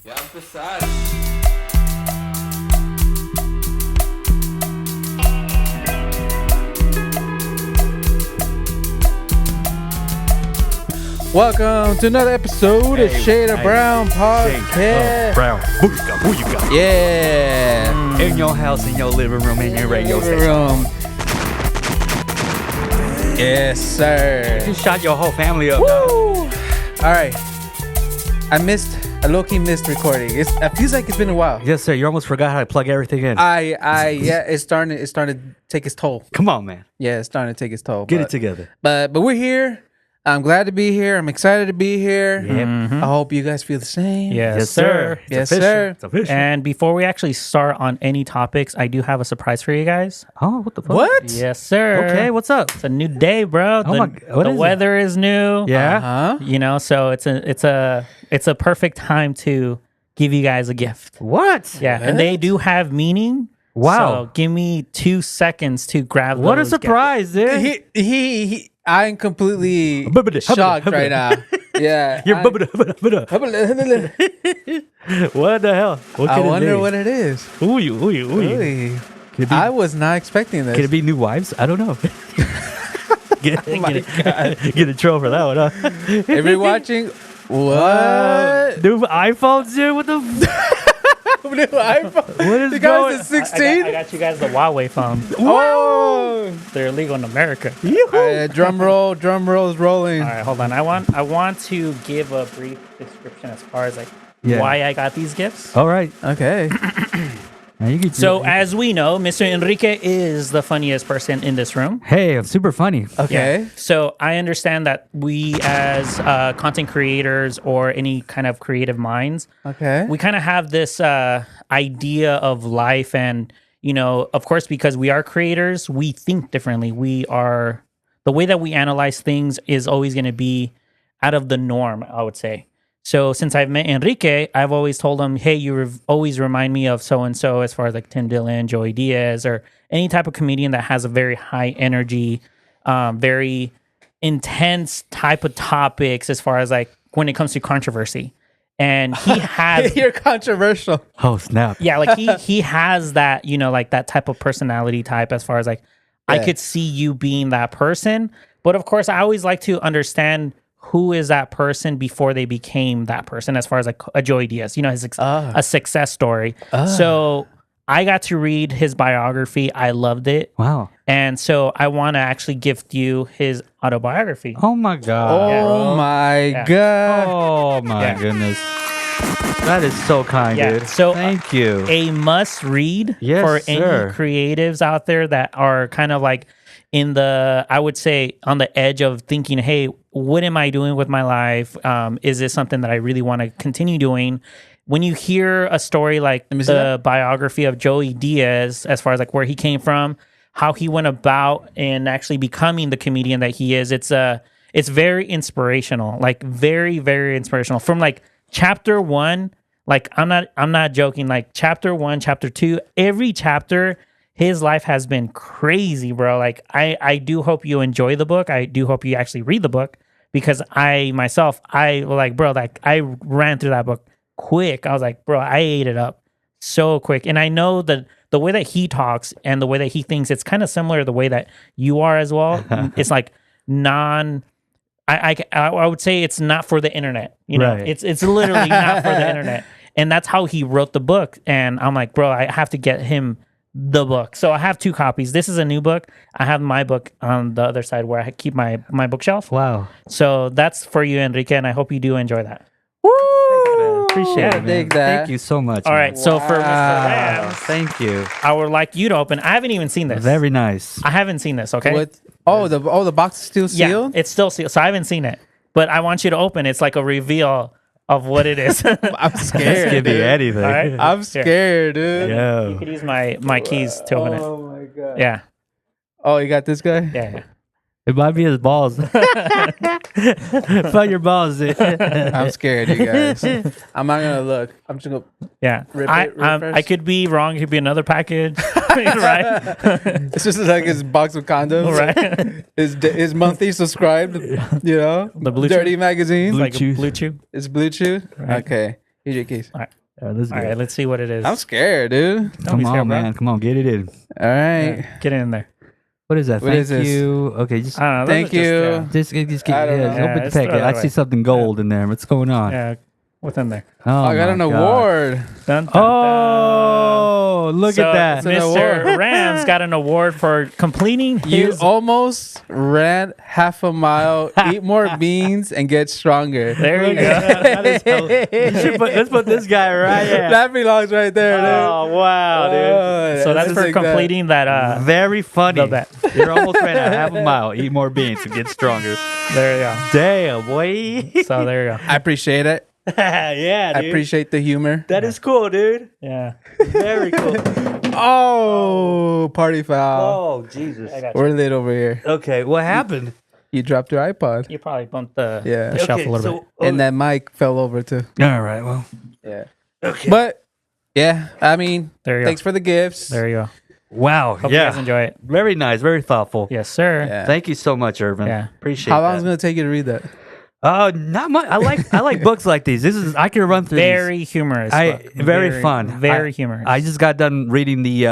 Ya empezar. Welcome to another episode of Shade of Brown Podcast. Brown. Who you got? Yeah. In your house, in your living room, in your radio station. Room. Yes, sir. You shot your whole family up. Woo! All right. I low-key missed recording. It feels like it's been a while. Yes, sir. You almost forgot how to plug everything in. Yeah, it's starting to take its toll. Come on, man. Yeah, it's starting to take its toll. Get it together. But we're here. I'm glad to be here. I'm excited to be here. Yep. I hope you guys feel the same. Yes, sir. It's Yes, official. sir. It's official. And before we actually start on any topics, I do have a surprise for you guys. Oh, what the fuck? What? Yes, sir. Okay, what's up? It's a new day, bro. Oh my God, what the is it? weather is new. Yeah. Huh? You know, so it's a perfect time to give you guys a gift. What? Yeah, and they do have meaning. Wow. So give me 2 seconds to grab What a those gifts. surprise, dude. I'm completely shocked right now. Yeah. You're what the hell? What I could it wonder be? what it is. Ooh, you. Really? Could it be, I was not expecting this. could it be new wives? I don't know. get a troll for that one, huh? If you're watching, what? New iPhones, dude? What the New iPhone. What is You going guys is 16? I got you guys the Huawei phone. Oh. They're illegal in America. Drum roll's rolling. All right, hold on. I want to give a brief description as far as Yeah. why I got these gifts. All right. Okay. Now you can So as we know, Mr. Enrique is the funniest person in this room. hey, I'm super funny. Okay. Yeah. So I understand that we as content creators or any kind of creative minds, Okay. we kind of have this idea of life, and of course, because we are creators, we think differently. The way that we analyze things is always going to be out of the norm, I would say. So since I've met Enrique, I've always told him, hey, always remind me of so-and-so, as far as like Tim Dillon, Joey Diaz, or any type of comedian that has a very high energy, very intense type of topics as far as like when it comes to controversy. And he has You're controversial. Oh, snap. yeah, like he has that, like that type of personality type, as far as like I Yeah. could see you being that person. But of course, I always like to understand who is that person before they became that person, as far as like a Joey Diaz, his a success story. So I got to read his biography. I loved it. Wow. And so I want to actually gift you his autobiography. Oh my God. Oh my Yeah. God. Oh my Yeah. goodness. That is so kind, Yeah, dude. so, thank you. A must read Yes, for sir. any creatives out there that are kind of like I would say on the edge of thinking, hey, what am I doing with my life? Is this something that I really want to continue doing? When you hear a story like me see the biography of Joey Diaz, as far as like where he came from, how he went about and actually becoming the comedian that he is, it's very inspirational, like very, very inspirational. From like chapter 1, like I'm not joking, like chapter 1, chapter 2, every chapter, his life has been crazy, bro. Like I do hope you enjoy the book. I do hope you actually read the book, because I ran through that book quick. I was like, bro, I ate it up so quick. And I know that the way that he talks and the way that he thinks, it's kind of similar to the way that you are as well. It's like I would say it's not for the internet. Right. It's literally not for the internet. And that's how he wrote the book. And I'm like, bro, I have to get him the book. So I have 2 copies. This is a new book. I have my book on the other side where I keep my bookshelf. Wow. So that's for you, Enrique, and I hope you do enjoy that. Woo! Appreciate it, man. Dig that. Thank you so much. All man. right. So for Mr. Wow. Rams, Thank you. I would like you to open. I haven't even seen this. Very nice. I haven't seen this. Okay. What? Oh, the box is still Yeah, sealed? it's still sealed. So I haven't seen it, but I want you to open. It's like a reveal of what it is. I'm scared. Could be dude. anything. All right. I'm scared, dude. You Yo. could use my keys to open it. Oh my God. Yeah. Oh, you got this guy? Yeah. It might be his balls. Fuck your balls, dude. I'm scared, you guys. I'm not gonna look. I'm just gonna. Yeah. Rip I it first. I could be wrong. It could be another package. Right? It's just like his box of condoms. Right. His monthly subscribed. You know, The Blue Dirty Chew? magazine. Blue Like Chew. a Blue Chew. It's Blue Chew. Right. Okay. Here's your case. All right, let's All go. right, let's see what it is. I'm scared, dude. Don't Come be scared, on, bro. man. Come on, get it in. All right. Yeah, get in there. What is that? What Thank is this? you. Okay, just I don't know. Thank you. just I don't know. open Yeah, the just throw packet. that I away. see something gold in there. What's going on? Yeah, what's in there? Oh, I got an my God. award. Dun, dun, Oh, look So, at that. an Mr. award. Rams got an award for completing You his. almost ran half a mile, eat more beans, and get stronger. There you go. That is let's put this guy right here. That belongs right there, dude. Oh, wow, dude. Oh, So that's just for like that. completing that. Very funny. the bet. You're almost ran a half a mile. Eat more beans to get stronger. There you go. Damn, boy. So there you go. I appreciate it. Yeah, I dude. appreciate the humor. That is cool, dude. Yeah. Very cool. Oh, party foul. Oh, Jesus. I got you. We're lit over here. Okay, what happened? You dropped your iPod. You probably bumped the, Yeah. the shelf a little bit. And that mic fell over too. All right, well. Yeah. Okay. But yeah, I mean, There you thanks go. for the gifts. There you go. Wow. Hope you guys enjoy it. Very nice. Very thoughtful. Yes, sir. Yeah. Thank you so much, Irvin. Yeah. Appreciate How long is that. it gonna take you to read that? Not much. I like books like these. I can run through these. Very humorous. book. Very fun. Very humorous. I just got done reading the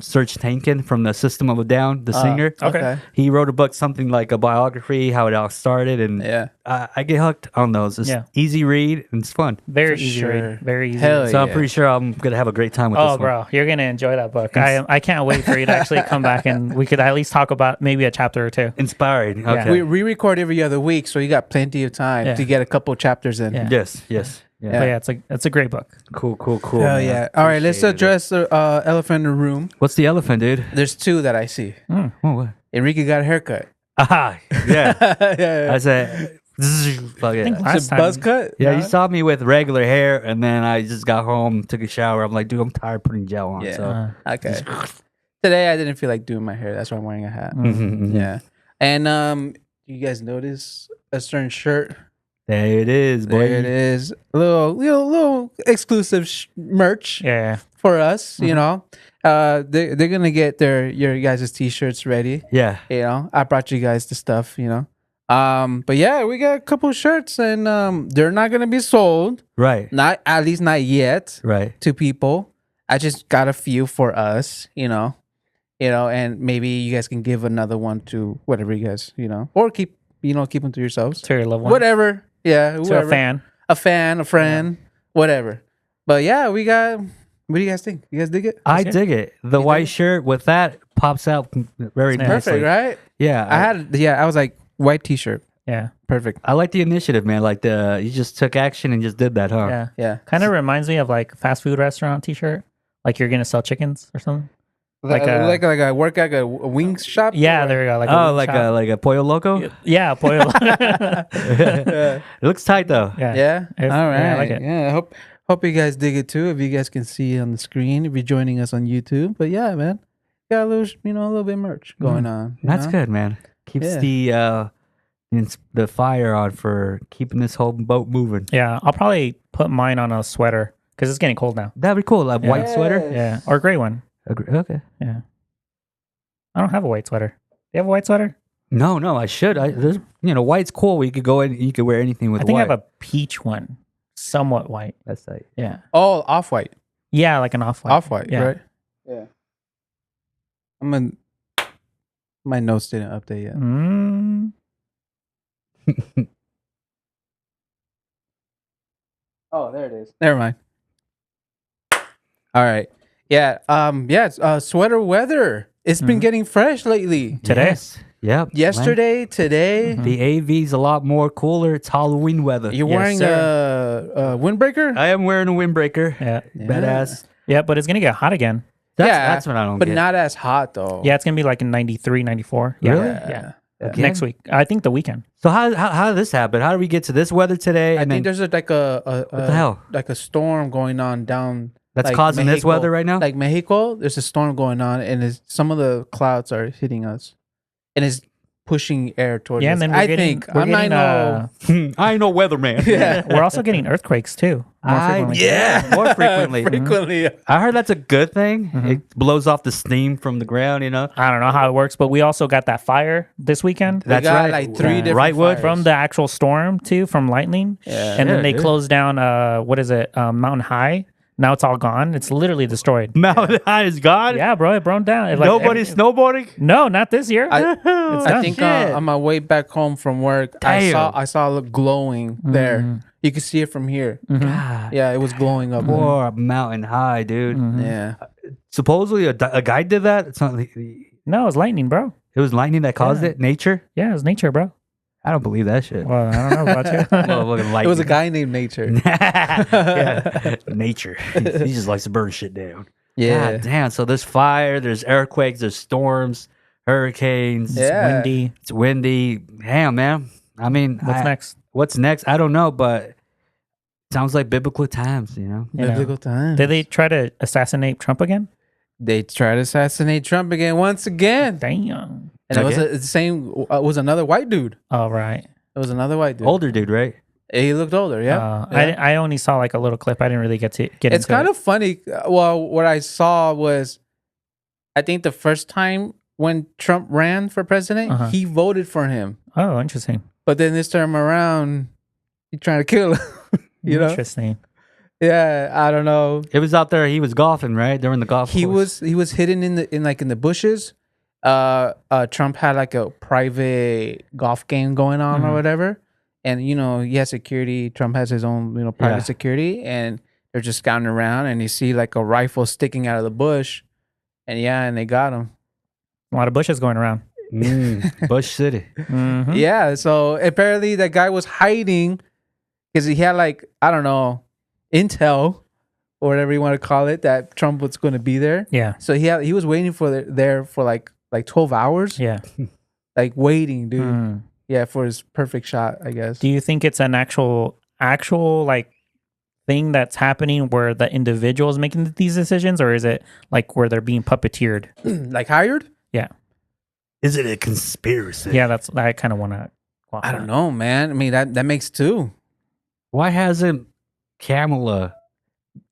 Serge Tankian from the System of a Down, the singer. Okay. He wrote a book, something like a biography, how it all started, and Yeah. I get hooked on those. It's Yeah. easy read and it's fun. Very For easy sure. read. Very easy. Hell read. So I'm yeah. pretty sure I'm gonna have a great time with this Oh, one. bro, you're gonna enjoy that book. I can't wait for you to actually come back and we could at least talk about maybe a chapter or two. Inspiring. Okay. We re-record every other week, so you got plenty of time Yeah. to get a couple chapters in. Yeah. Yes. Yes. Yeah. But yeah, it's a great book. Cool. Cool. Hell man. yeah. All right, let's Appreciate it. address the elephant in the room. What's the elephant, dude? There's two that I see. Oh, what? Enrique got a haircut. Aha. Yeah. yeah. I said, fuck it. think It's last a time- buzz cut. Yeah, you saw me with regular hair, and then I just got home, took a shower. I'm like, dude, I'm tired of putting gel on. Yeah. So. Okay. Today I didn't feel like doing my hair. That's why I'm wearing a hat. Mhm. Yeah. And you guys notice a certain shirt? There it is, boy. There it is. A little exclusive merch Yeah. for us. You know, they're gonna get your guys' t-shirts ready. Yeah. You know, I brought you guys the stuff. You know, but yeah, we got a couple shirts, and they're not gonna be sold. Right. Not at least not yet Right. to people. I just got a few for us. You know, and maybe you guys can give another one to whatever you guys, or keep them to yourselves. To your loved one. Whatever. Yeah, To whoever. a fan. A friend, whatever. But yeah, we got. What do you guys think? You guys dig it? I good. dig it. The white shirt with that pops out very Yeah. nicely. Perfect, right? Yeah. I was like white t-shirt. Yeah. Perfect. I like the initiative, man. Like you just took action and just did that, huh? Yeah. Yeah. Kind of reminds me of like fast food restaurant t-shirt. Like you're gonna sell chickens or something. Like I work at a wing shop. Yeah, or- there you go. Like Oh, wing like shop. a Pollo Loco? Yeah, pollo. It looks tight though. yeah. Yeah. If- All right. yeah, I like it. Yeah. Hope you guys dig it too. If you guys can see on the screen, if you're joining us on YouTube. But yeah, man, got a little, a little bit of merch going on. you That's know? good, man. Keeps the fire on for keeping this whole boat moving. Yeah, I'll probably put mine on a sweater because it's getting cold now. That'd be cool. Like Yeah. white sweater. Yeah, or a gray one. Okay. Yeah. I don't have a white sweater. Do you have a white sweater? No, I should. There's, white's cool. You could go in. You could wear anything with I think white. I have a peach one, somewhat white. That's tight. Yeah. Oh, off white. Yeah, like an off-white. Off white, Yeah. right? Yeah. My notes didn't update yet. Mm. Oh, there it is. Never mind. All right. Yeah. It's, sweater weather. It's been getting fresh lately. Today? Yes. Yep. Yesterday, today. The AV's a lot more cooler. It's Halloween weather. You're Yes, wearing a windbreaker? I am wearing a windbreaker. Yeah. Badass. Yeah, but it's gonna get hot again. That's what I don't but get. not as hot though. Yeah, it's gonna be like in 93, 94. Yeah. Really? Yeah. Again? Next week. I think the weekend. So how did this happen? How did we get to this weather today? I think there's like what the hell? like a storm going on down. That's like causing this Mexico. weather right now? Like Mexico, there's a storm going on, and some of the clouds are hitting us, and it's pushing air towards Yeah, us. and then we're I getting, think we're I might getting, know. I ain't no weatherman. Yeah. we're also getting earthquakes too. More frequently. Yeah, more frequently. frequently. I heard that's a good thing. It blows off the steam from the ground, you know. I don't know how it works, but we also got that fire this weekend They That's got right. like 3 different Wrightwood fires. from the actual storm too, from lightning. Yeah. And then Yeah, they dude. closed down, what is it, Mountain High. Now it's all gone. It's literally destroyed. Mountain High is gone. Yeah, bro, it burned down. It, like, Nobody's snowboarding. No, not this year. I done. think Shit. on my way back home from work, Damn. I saw it glowing there. You could see it from here. God, Yeah, it was glowing up. poor Mountain High, dude. Yeah. Supposedly a guy did that. It's not. It No, it's lightning, bro. was lightning that caused it. Nature. Yeah, it's nature, bro. I don't believe that shit. Well, I don't know about you. Motherfucking It was a lightning. guy named Nature. Yeah. Nature. He just likes to burn shit down. Yeah. God damn. So there's fire, there's earthquakes, there's storms, hurricanes. Yeah. Windy. It's windy. Damn, man. I mean, What's next? What's next? I don't know, but sounds like biblical times, you know? You know. Biblical times. Did they try to assassinate Trump again? They tried to assassinate Trump again, once again. Damn. And it was Again? the same. It was another white dude. All right. It was another white dude. Older dude, right? He looked older. Yeah. Yeah. I only saw like a little clip. I didn't really get It's into kind it. of funny. Well, what I saw was, I think the first time when Trump ran for president, Uh-huh. he voted for him. Oh, interesting. But then this time around, he's trying to kill him. You know? Interesting. Yeah, I don't know. It was out there. He was golfing, right? During the golf course. He was hidden in the bushes. Trump had like a private golf game going on or whatever, and he has security. Trump has his own private Yeah. security, and they're just scouting around, and you see like a rifle sticking out of the bush, and they got him. A lot of bushes going around. Bush City. Mhm. Yeah, so apparently that guy was hiding because he had like, I don't know, intel or whatever you want to call it, that Trump was going to be there. Yeah. So he was waiting there for like 12 hours, Yeah. like waiting, dude. Mm. Yeah, for his perfect shot, I guess. Do you think it's an actual like thing that's happening where the individual is making these decisions, or is it like where they're being puppeteered? Like hired? Yeah. Is it a conspiracy? Yeah, I kind of want to. I don't know, man. I mean, that makes two. Why hasn't Kamala?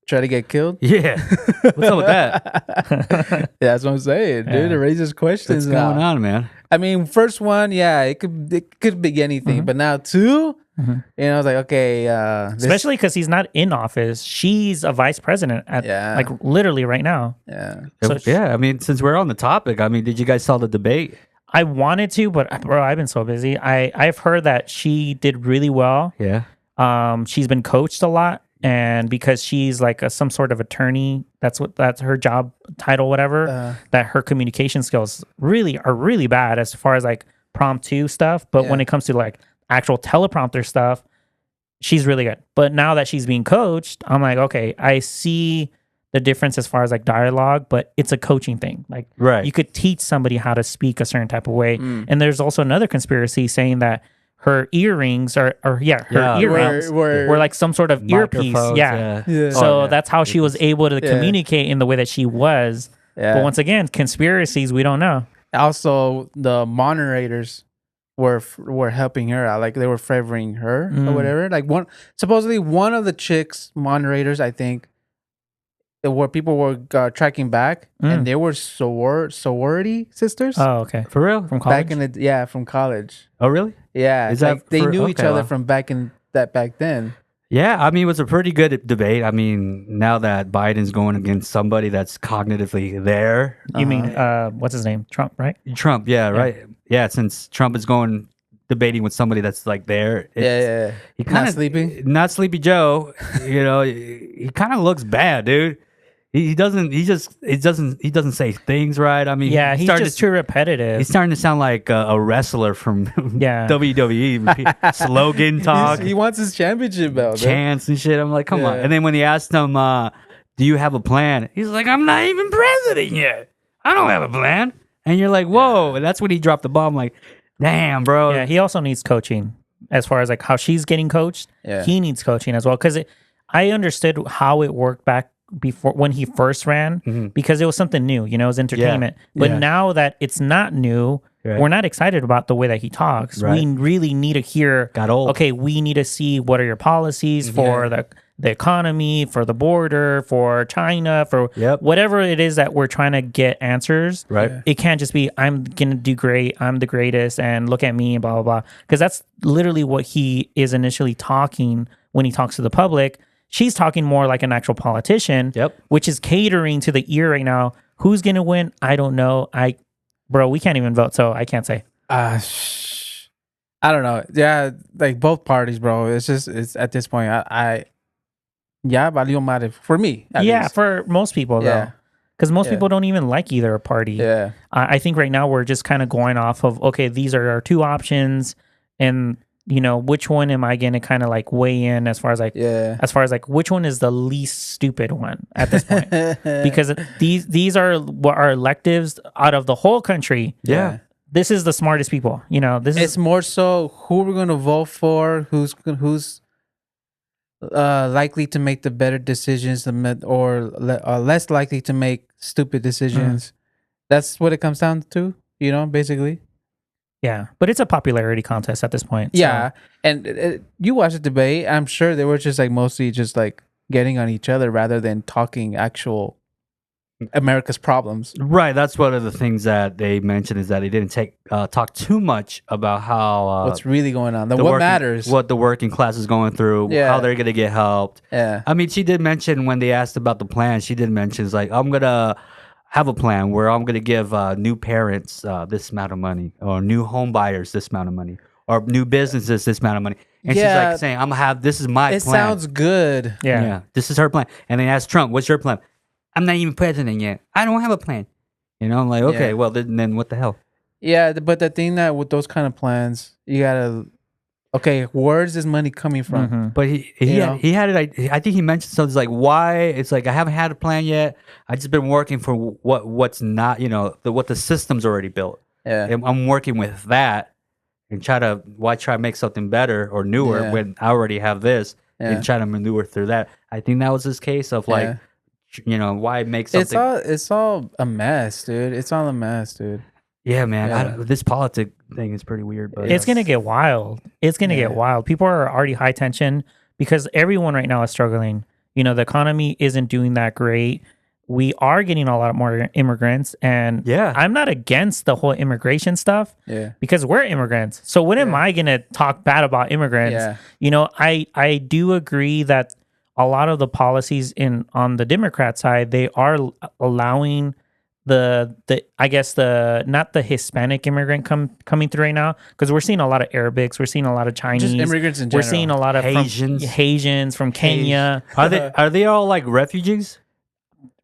Try to get killed? Yeah. What's up with that? Yeah, that's what I'm saying, dude. Yeah. It raises questions. What's going now. on, man? I mean, first one, yeah, it could be anything, but now two, I was like, okay, Especially because he's not in office. She's a vice president at Yeah. like literally right now. yeah. So Yeah, I mean, since we're on the topic, I mean, did you guys saw the debate? I wanted to, but bro, I've been so busy. I've heard that she did really well. Yeah. She's been coached a lot, and because she's like some sort of attorney, that's her job title, whatever. That her communication skills are really bad as far as like promptu stuff. But when it comes to like actual teleprompter stuff, she's really good. But now that she's being coached, I'm like, okay, I see the difference as far as like dialogue, but it's a coaching thing. Like, Right. you could teach somebody how to speak a certain type of way. And there's also another conspiracy saying that her earrings her earrings were like some sort of earpiece. Microphones, Yeah. Yeah. So Oh, yeah. that's how she was able to communicate in the way that she was. Yeah. But once again, conspiracies, we don't know. Also, the moderators were helping her out, like they were favoring her or whatever. Like supposedly one of the chicks moderators, I think, where people were tracking back, and they were sorority sisters. Oh, okay. For real? From college? Back in from college. Oh, really? Yeah, Is that they for- knew each okay, other wow. from back then. Yeah, I mean, it was a pretty good debate. I mean, now that Biden's going against somebody that's cognitively there, You mean, what's his name? Trump, right? Trump, right? Yeah, since Trump is going debating with somebody that's like there, Yeah. he Not kind of sleeping? not Sleepy Joe. He kind of looks bad, dude. He doesn't say things right. I mean, Yeah, he's starting just to- too repetitive. He's starting to sound like a wrestler from Yeah. WWE. Slogan talk, He wants his championship belt. dude. chants and shit. I'm like, come on. Yeah. And then when he asked him, do you have a plan? He's like, I'm not even president yet. I don't have a plan. And you're like, whoa. And that's when he dropped the bomb. Like, damn, bro. Yeah, he also needs coaching as far as like how she's getting coached. Yeah. He needs coaching as well because I understood how it worked back before when he first ran because it was something new, it was entertainment. But Yeah. now that it's not new, Right. We're not excited about the way that he talks. Right. We really need to hear. Got old. Okay, we need to see what are your policies for the economy, for the border, for China, for Yep. whatever it is that we're trying to get answers. Right. Yeah. It can't just be I'm gonna do great, I'm the greatest, and look at me and blah blah blah. Because that's literally what he is initially talking when he talks to the public. She's talking more like an actual politician, Yep. which is catering to the ear right now. Who's gonna win? I don't know. Bro, we can't even vote, so I can't say. I don't know. Yeah, like both parties, bro. It's at this point. Yeah, valió madre for me. At Yeah, least. for most people though, Yeah. because most Yeah. people don't even like either party. Yeah. I think right now we're just kind of going off of okay, these are our two options, and which one am I going to kind of like weigh in as far as like which one is the least stupid one at this point? Because these are what are electives out of the whole country. Yeah. This is the smartest people. This It's is more so who we're gonna vote for, who's likely to make the better decisions, or less likely to make stupid decisions. That's what it comes down to, basically. yeah, but it's a popularity contest at this point. so- Yeah, and you watch the debate. I'm sure they were just like mostly just like getting on each other rather than talking actual America's problems. Right. That's one of the things that they mentioned is that they didn't talk too much about how What's really going on? What working- matters? what the working class is going through, Yeah. how they're going to get helped. Yeah, I mean, she did mention when they asked about the plan, she did mention, it's like, I'm going to have a plan where I'm going to give new parents this amount of money, or new home buyers this amount of money, or new businesses this amount of money. And she's Yeah. like saying, I'm going to have, this is my it plan. sounds good. Yeah. This is her plan. And they asked Trump, what's your plan? I'm not even president yet. I don't have a plan. I'm like, okay, Yeah. well, then what the hell? Yeah, but the thing that with those kind of plans, you gotta. Okay, where's this money coming from? Mhm. But he had it. I think he mentioned something like why it's like I haven't had a plan yet. I just been working for what's not what the system's already built. Yeah, And I'm working with that and try to make something better or newer Yeah. when I already have this Yeah. and try to maneuver through that. I think that was his case of like why make something. it's all a mess, dude. It's all a mess, dude. Yeah, man. Yeah. This politic thing is pretty weird, but It's gonna get wild. It's gonna Yeah. get wild. People are already high tension because everyone right now is struggling. The economy isn't doing that great. We are getting a lot more immigrants, and Yeah. I'm not against the whole immigration stuff Yeah, because we're immigrants. So when am I gonna talk bad about immigrants? Yeah. I do agree that a lot of the policies on the Democrat side, they are allowing the I guess not the Hispanic immigrant coming through right now, because we're seeing a lot of Arabics, we're seeing a lot of Chinese, just immigrants in we're general. seeing a lot of Haitians from Kenya. are they all like refugees?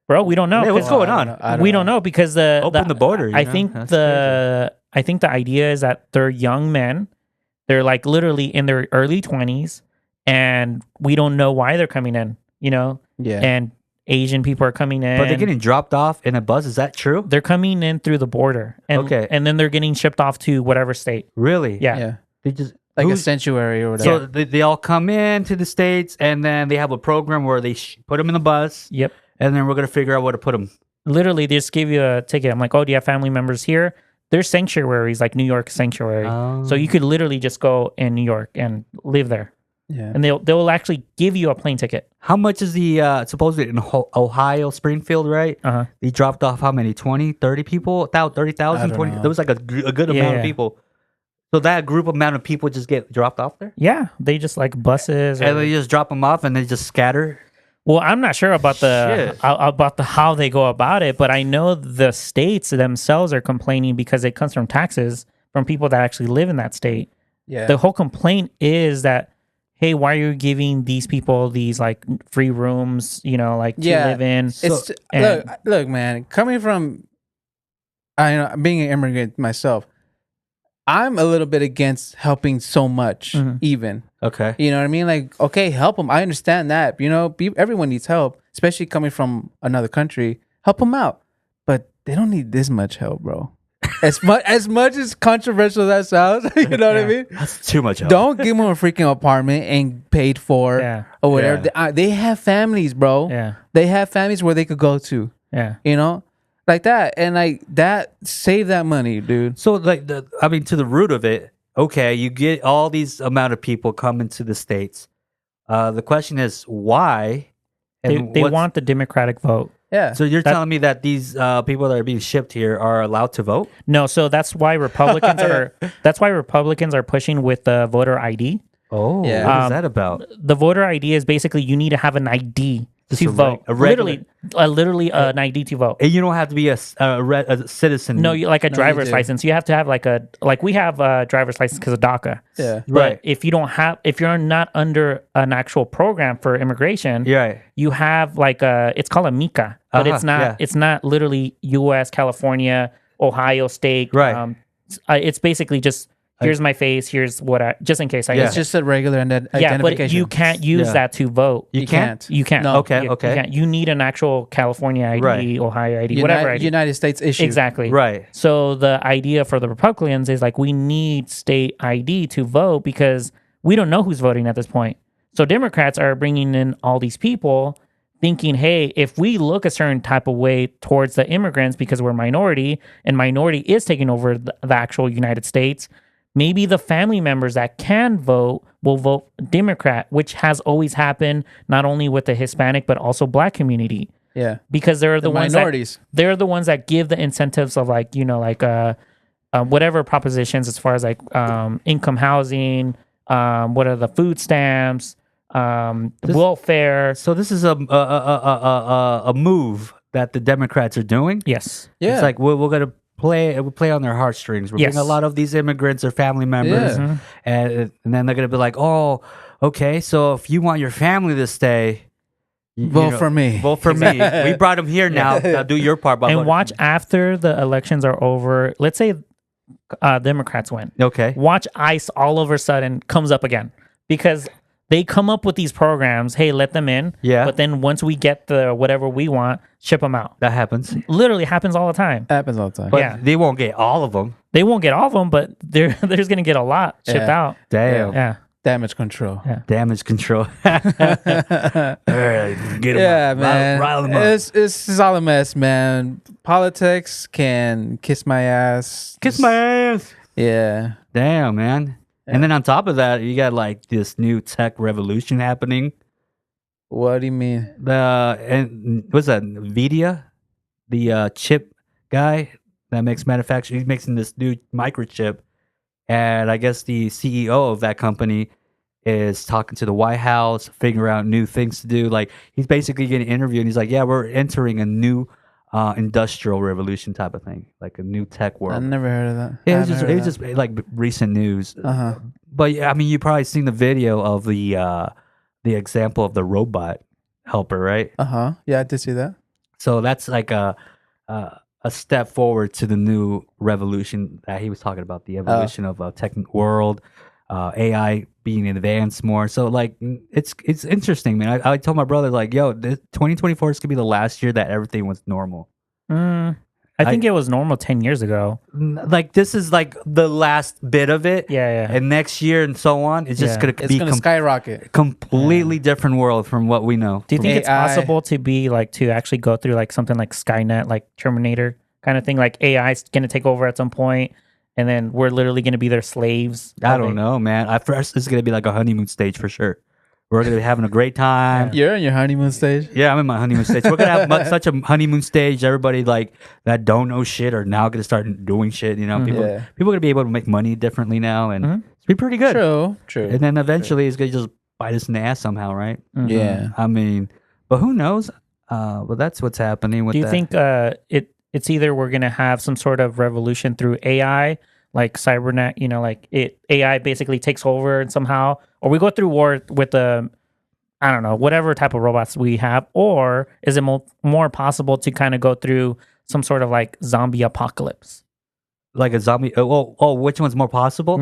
Bro, we don't know. Yeah, what's 'cause going on? we don't know because Open the border. I think That's I think the idea is that they're young men. They're like literally in their early 20s, and we don't know why they're coming in. Yeah, And Asian people are coming in. But they're getting dropped off in a bus. Is that true? They're coming in through the border, and Okay. and then they're getting shipped off to whatever state. Really? Yeah, yeah, They just like a who's- sanctuary or whatever. So they all come in to the States, and then they have a program where they put them in the bus, Yep. and then we're gonna figure out where to put them. Literally, they just give you a ticket. I'm like, oh, do you have family members here? There's sanctuaries like New York Sanctuary, so you could literally just go in New York and live there, yeah, and they'll actually give you a plane ticket. How much is the supposedly in Ohio, Springfield, right? Uh-huh. They dropped off how many? 20, 30 people? 30,000, I don't 20? know. There was like a good amount of Yeah. people. So that group amount of people just get dropped off there? Yeah, they just like buses. And they just drop them off and they just scatter? Well, I'm not sure about Shit. the how they go about it, but I know the states themselves are complaining because it comes from taxes from people that actually live in that state. yeah. The whole complaint is that, hey, why are you giving these people these like free rooms, to live in? It's and- look, man. Coming from, being an immigrant myself, I'm a little bit against helping so much. Mhm. Even Okay. you know what I mean? Like, okay, help them. I understand that. Everyone needs help, especially coming from another country. Help them out, but they don't need this much help, bro. As much as controversial that sounds, you know what I mean? That's too much help. Don't give them a freaking apartment and paid for Yeah. or whatever. Yeah. They have families, bro. Yeah. They have families where they could go to. Yeah. You know, like that, and like that save that money, dude. So like to the root of it, okay, you get all these amount of people coming to the States. The question is why? And They want the Democratic vote. Yeah. So you're telling me that these people that are being shipped here are allowed to vote? No, so that's why Republicans are pushing with the voter ID. Oh, Yeah. what is that about? The voter ID is basically you need to have an ID Just to a vote. regular- Literally an ID to vote. And you don't have to be a citizen. No, like a No, you driver's do. license. You have to have we have a driver's license because of DACA. Yeah. But Right. if you're not under an actual program for immigration, You're right. you have it's called a MICA, but Yeah. it's not literally U.S., California, Ohio state. Right. It's basically just here's my face, here's what just in case I Yeah. It's just a regular identification. but you can't use Yeah. that to vote. You can't? You can't. No. Okay, You okay. can't. You need an actual California ID, Right. Ohio ID, whatever ID. United States issue. Exactly. Right. So the idea for the Republicans is we need state ID to vote because we don't know who's voting at this point. So Democrats are bringing in all these people thinking, hey, if we look a certain type of way towards the immigrants because we're minority and minority is taking over the actual United States, maybe the family members that can vote will vote Democrat, which has always happened not only with the Hispanic but also Black community. Yeah. Because they're the ones minorities. they're the ones that give the incentives of whatever propositions as far as income housing, what are the food stamps, welfare. So this is a move that the Democrats are doing. Yes. Yeah. It's like we're gonna play on their heartstrings. We're Yes. bringing a lot of these immigrants or family members, Yeah. and then they're gonna be like, oh, okay, so if you want your family to stay, Vote for me. Vote for me. We brought them here now. Now do your part. By And voting watch for me. after the elections are over. Let's say Democrats win. Okay. Watch ICE all of a sudden comes up again because they come up with these programs. Hey, let them in. Yeah. But then once we get the whatever we want, ship them out. That happens. Literally happens all the time. Happens all the time. But Yeah. they won't get all of them. They won't get all of them, but they're going to get a lot shipped Yeah. out. Damn. Yeah. Damage control. Yeah. Damage control. All right, get 'em Yeah, up. man. Rile 'em up. It's all a mess, man. Politics can kiss my ass. Kiss my ass. Yeah. Damn, man. Yeah. And then on top of that, you got this new tech revolution happening. What do you mean? What's that? Nvidia, the chip guy that makes manufacturing. He's making this new microchip, and I guess the CEO of that company is talking to the White House, figuring out new things to do. Like he's basically getting interviewed, and he's like, "Yeah, we're entering a new industrial revolution type of thing, like a new tech I world." never heard of that. Yeah, it was just like recent news. Uh-huh. But yeah, I mean, you probably seen the video of the example of the robot helper, right? Uh-huh. Yeah, I did see that. So that's like a step forward to the new revolution that he was talking about, the evolution of a tech world, AI being advanced more. So like, it's interesting, man. I told my brother like, yo, 2024 is gonna be the last year that everything was normal. I think it was normal 10 years ago. Like this is like the last bit of it. Yeah. And next year and so on, it's just Yeah. gonna It's be going to skyrocket. completely different world from what we know. Do you think it's AI. possible to be to actually go through something like Skynet, like Terminator kind of thing? Like AI is going to take over at some point, and then we're literally going to be their slaves. I don't know, man. At first, it's gonna be like a honeymoon stage for sure. We're gonna be having a great time. You're in your honeymoon stage? Yeah, I'm in my honeymoon stage. We're gonna have such a honeymoon stage. Everybody like that don't know shit are now gonna start doing shit. You know, people Yeah. are gonna be able to make money differently now, and it's be pretty good. True. And then eventually, it's gonna just bite us in the ass somehow, right? Yeah. I mean, but who knows? But that's what's happening with Do you that. think it's either we're going to have some sort of revolution through AI, like cybernet, AI basically takes over and somehow, or we go through war with I don't know, whatever type of robots we have, or is it more possible to kind of go through some sort of zombie apocalypse? like a zombie? Which one's more possible?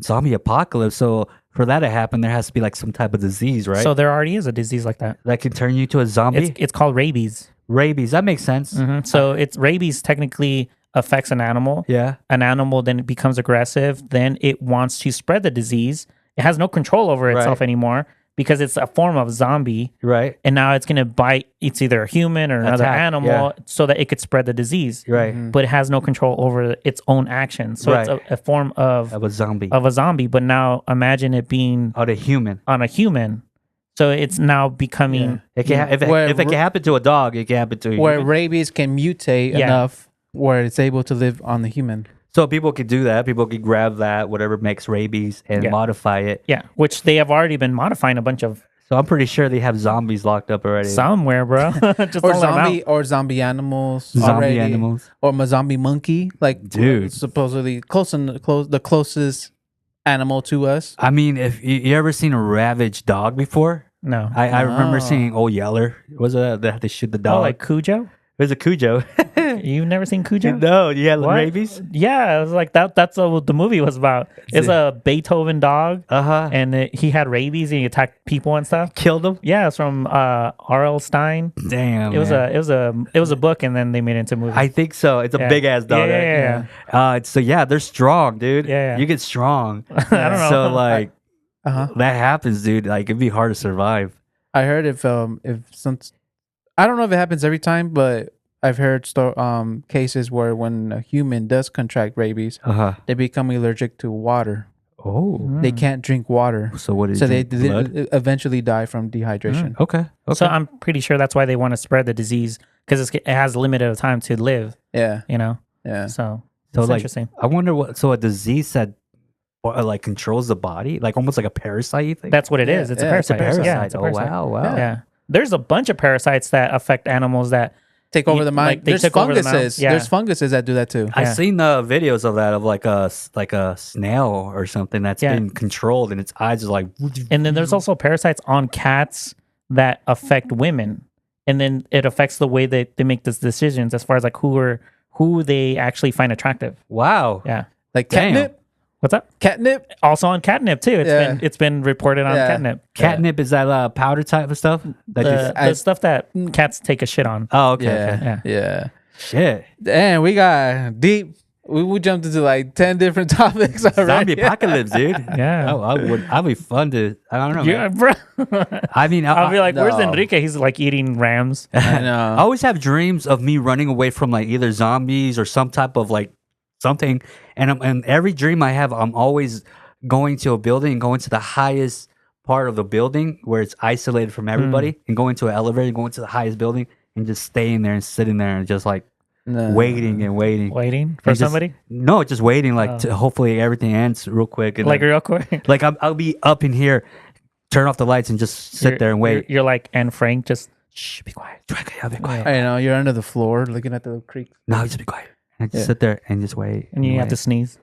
Zombie apocalypse. So for that to happen, there has to be like some type of disease, right? So there already is a disease like that. that can turn you to a zombie. It's called rabies. Rabies. That makes sense. So it's rabies technically affects an animal. Yeah. An animal then becomes aggressive. Then it wants to spread the disease. It has no control over itself Right. anymore. because it's a form of zombie, Right. and now it's gonna bite. It's either a human or another Attack, animal, yeah. so that it could spread the disease. Right. But it has no control over its own actions. So it's Right. a form of Of a zombie. a zombie. But now imagine it being Of a human. on a human. So it's now becoming It can if it can happen to a dog, it can happen to a Where human. rabies can mutate enough where it's able to live on the human. So people could do that. People could grab that, whatever makes rabies, and modify it. yeah, which they have already been modifying a bunch of So I'm pretty sure they have zombies locked up already. somewhere, bro. Just Or don't let 'em out. zombie animals. Zombie already. animals. Or a zombie monkey. Like Dude. supposedly the closest animal to us. I mean, if you ever seen a ravaged dog before? No. I remember Oh. seeing Old Yeller. Was it that they shoot the dog? Oh, like Cujo? It was a Cujo. You've never seen Cujo? No, you had What? rabies? Yeah, it was like that. That's what the movie was about. It's a Beethoven dog, Uh-huh. and he had rabies and he attacked people and stuff. Killed him? Yeah, it's from R.L. Stein. Damn. It was a book, and then they made it into a movie. I think so. It's a Yeah. big ass dog. Yeah, right? yeah, So yeah, they're strong, dude. Yeah. You get strong. I don't know. So like Uh-huh. that happens, dude. Like it'd be hard to survive. I heard if some, I don't know if it happens every time, but I've heard cases where when a human does contract rabies, Uh-huh. they become allergic to water. Oh. They can't drink water, So what is so they blood? eventually die from dehydration. Okay. Okay. So I'm pretty sure that's why they want to spread the disease because it has limited time to live. Yeah, You know, yeah. so So it's like interesting. I wonder what so a disease that like controls the body, like almost like a parasite, you think? That's what it is. Yeah, It's a yeah, parasite. it's a parasite. Yeah, it's a Oh parasite. wow. Yeah. There's a bunch of parasites that affect animals that Take over the like, mind. they There's took over the mouth. funguses. Yeah. There's funguses that do that too. I've Yeah. seen the videos of that of like a snail or something that's Yeah. been controlled and its eyes are like and then there's also parasites on cats that affect women. And then it affects the way that they make those decisions as far as like who they actually find attractive. wow. Yeah. Like Damn. catnip. What's up? Catnip. Also on catnip too. Yeah. It's been reported on Yeah. catnip. Catnip is that powder type of stuff? That The stuff that cats take a shit on. oh okay, Yeah, okay. Yeah. yeah. Shit. And we got deep. We jumped into like 10 different topics already. Zombie apocalypse, dude. Yeah. I'd be fun to I don't know. Yeah, Man. bro. I mean I'll be like, where's no. Enrique? He's like eating rams. I I know. always have dreams of me running away from like either zombies or some type of like something. And every dream I have, I'm always going to a building and going to the highest part of the building where it's isolated from everybody and going to an elevator and going to the highest building and just staying there and sitting there and just like No. waiting and waiting. Waiting for And just- somebody? No, just waiting like to hopefully everything ends real quick. And Like then- real quick. like I'll be up in here, turn off the lights and just sit there and wait. You're like Anne Frank, just shh, be quiet. I'll be quiet. I know. You're under the floor looking at the creek. No, just be quiet. And just Yeah. sit there and just wait. And you have to wait. sneeze.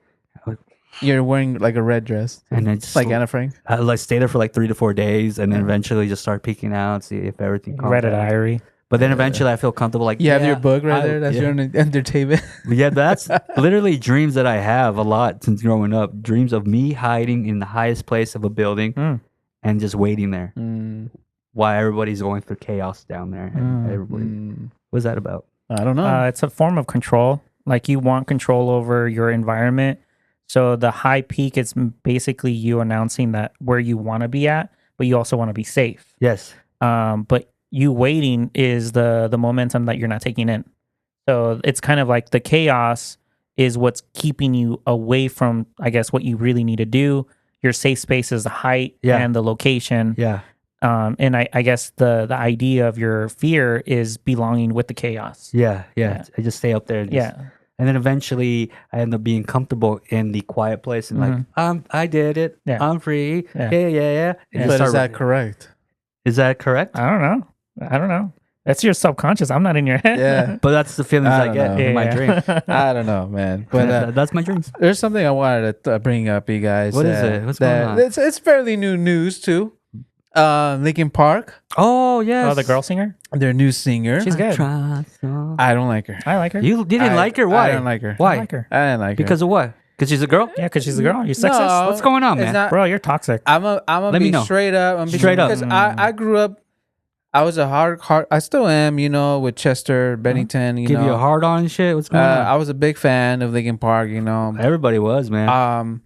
You're wearing like a red dress. And then just Like Anna Frank. I like stay there for like 3 to 4 days, and then eventually just start peeking out, see if everything. calms Read a down. diary. But then eventually I feel comfortable. Like You have yeah, your book right I- there. That's yeah. your entertainment. Yeah, that's literally dreams that I have a lot since growing up. Dreams of me hiding in the highest place of a building Mm. and just waiting there Mm, while everybody's going through chaos down there. And Mm. everybody, mm. what's that about? I don't know. It's a form of control. Like you want control over your environment. So the high peak is basically you announcing that where you want to be at, but you also want to be safe. Yes. But you waiting is the momentum that you're not taking in. So it's kind of like the chaos is what's keeping you away from, I guess, what you really need to do. Your safe space is the height Yeah. and the location. Yeah. And I guess the idea of your fear is belonging with the chaos. Yeah. Yeah. Yeah. I just stay up there. And just- Yeah. And then eventually I end up being comfortable in the quiet place and like, I did it. Yeah. I'm free. Yeah. Yeah. And just but is start- that correct? is that correct? I don't know. That's your subconscious. I'm not in your head. Yeah. But that's the feelings I I don't get know. in my dreams. I don't know, man. But That's my dreams. there's something I wanted to bring up, you guys. What is it? What's going on? It's fairly new news too. Linkin Park, Oh yes. Oh, the girl singer? their new singer. She's good. I don't like her. I like her. You didn't like her? Why? I don't like her. Why? I like her. I didn't like her Because of what? Because she's a girl? Yeah, because she's a girl. You're sexist. No, What's going on, it's man? not- Bro, you're toxic. I'm gonna Let me be know. straight up. I'm Straight up. because I grew up. I was a hard. I still am. You know, with Chester Bennington. You Give know, you a hard on and shit? What's going I on? was a big fan of Linkin Park. You know, Everybody was, man. I'm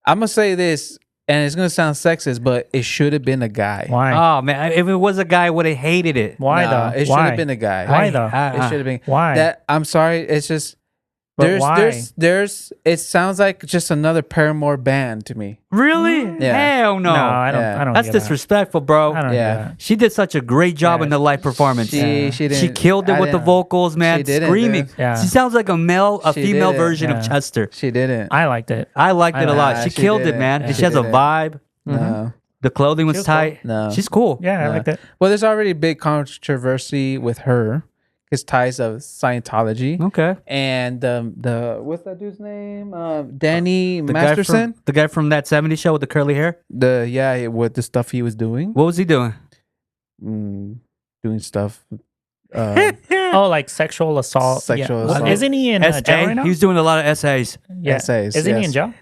gonna say this. and it's gonna sound sexist, but it should have been a guy. Why? Oh man, if it was a guy, I would have hated it. Why Nah, though? it should Why? have been a guy. Why though? It should have been. Why? That I'm sorry. It's just But why? there's. It sounds like just another Paramore band to me. Really? Yeah. Hell no. No, I don't. Yeah. I don't. That's get that. disrespectful, bro. I don't. Yeah. Get that. She did such a great job Yeah. in the live performance. She She didn't. killed it I with the didn't- vocals, man. She didn't, Screaming. dude. Yeah. She sounds like a She female didn't. version Yeah. of Chester. She didn't. I liked it. I liked it a lot. Nah, She she killed it, didn't. man. Yeah. And She she has a didn't. vibe. No. The clothing was She was tight. No. She's cool. Yeah, I No. liked it. Well, there's already big controversy with her. His ties of Scientology Okay. and the what's that dude's name? Danny The Masterson. guy from that 70s show with the curly hair. With the stuff he was doing, What was he doing? doing stuff. Oh, like sexual assault. Sexual Yeah. Well, assault. Isn't he in jail right now? He was doing a lot of essays. Yeah. essays, Isn't he yes. in jail?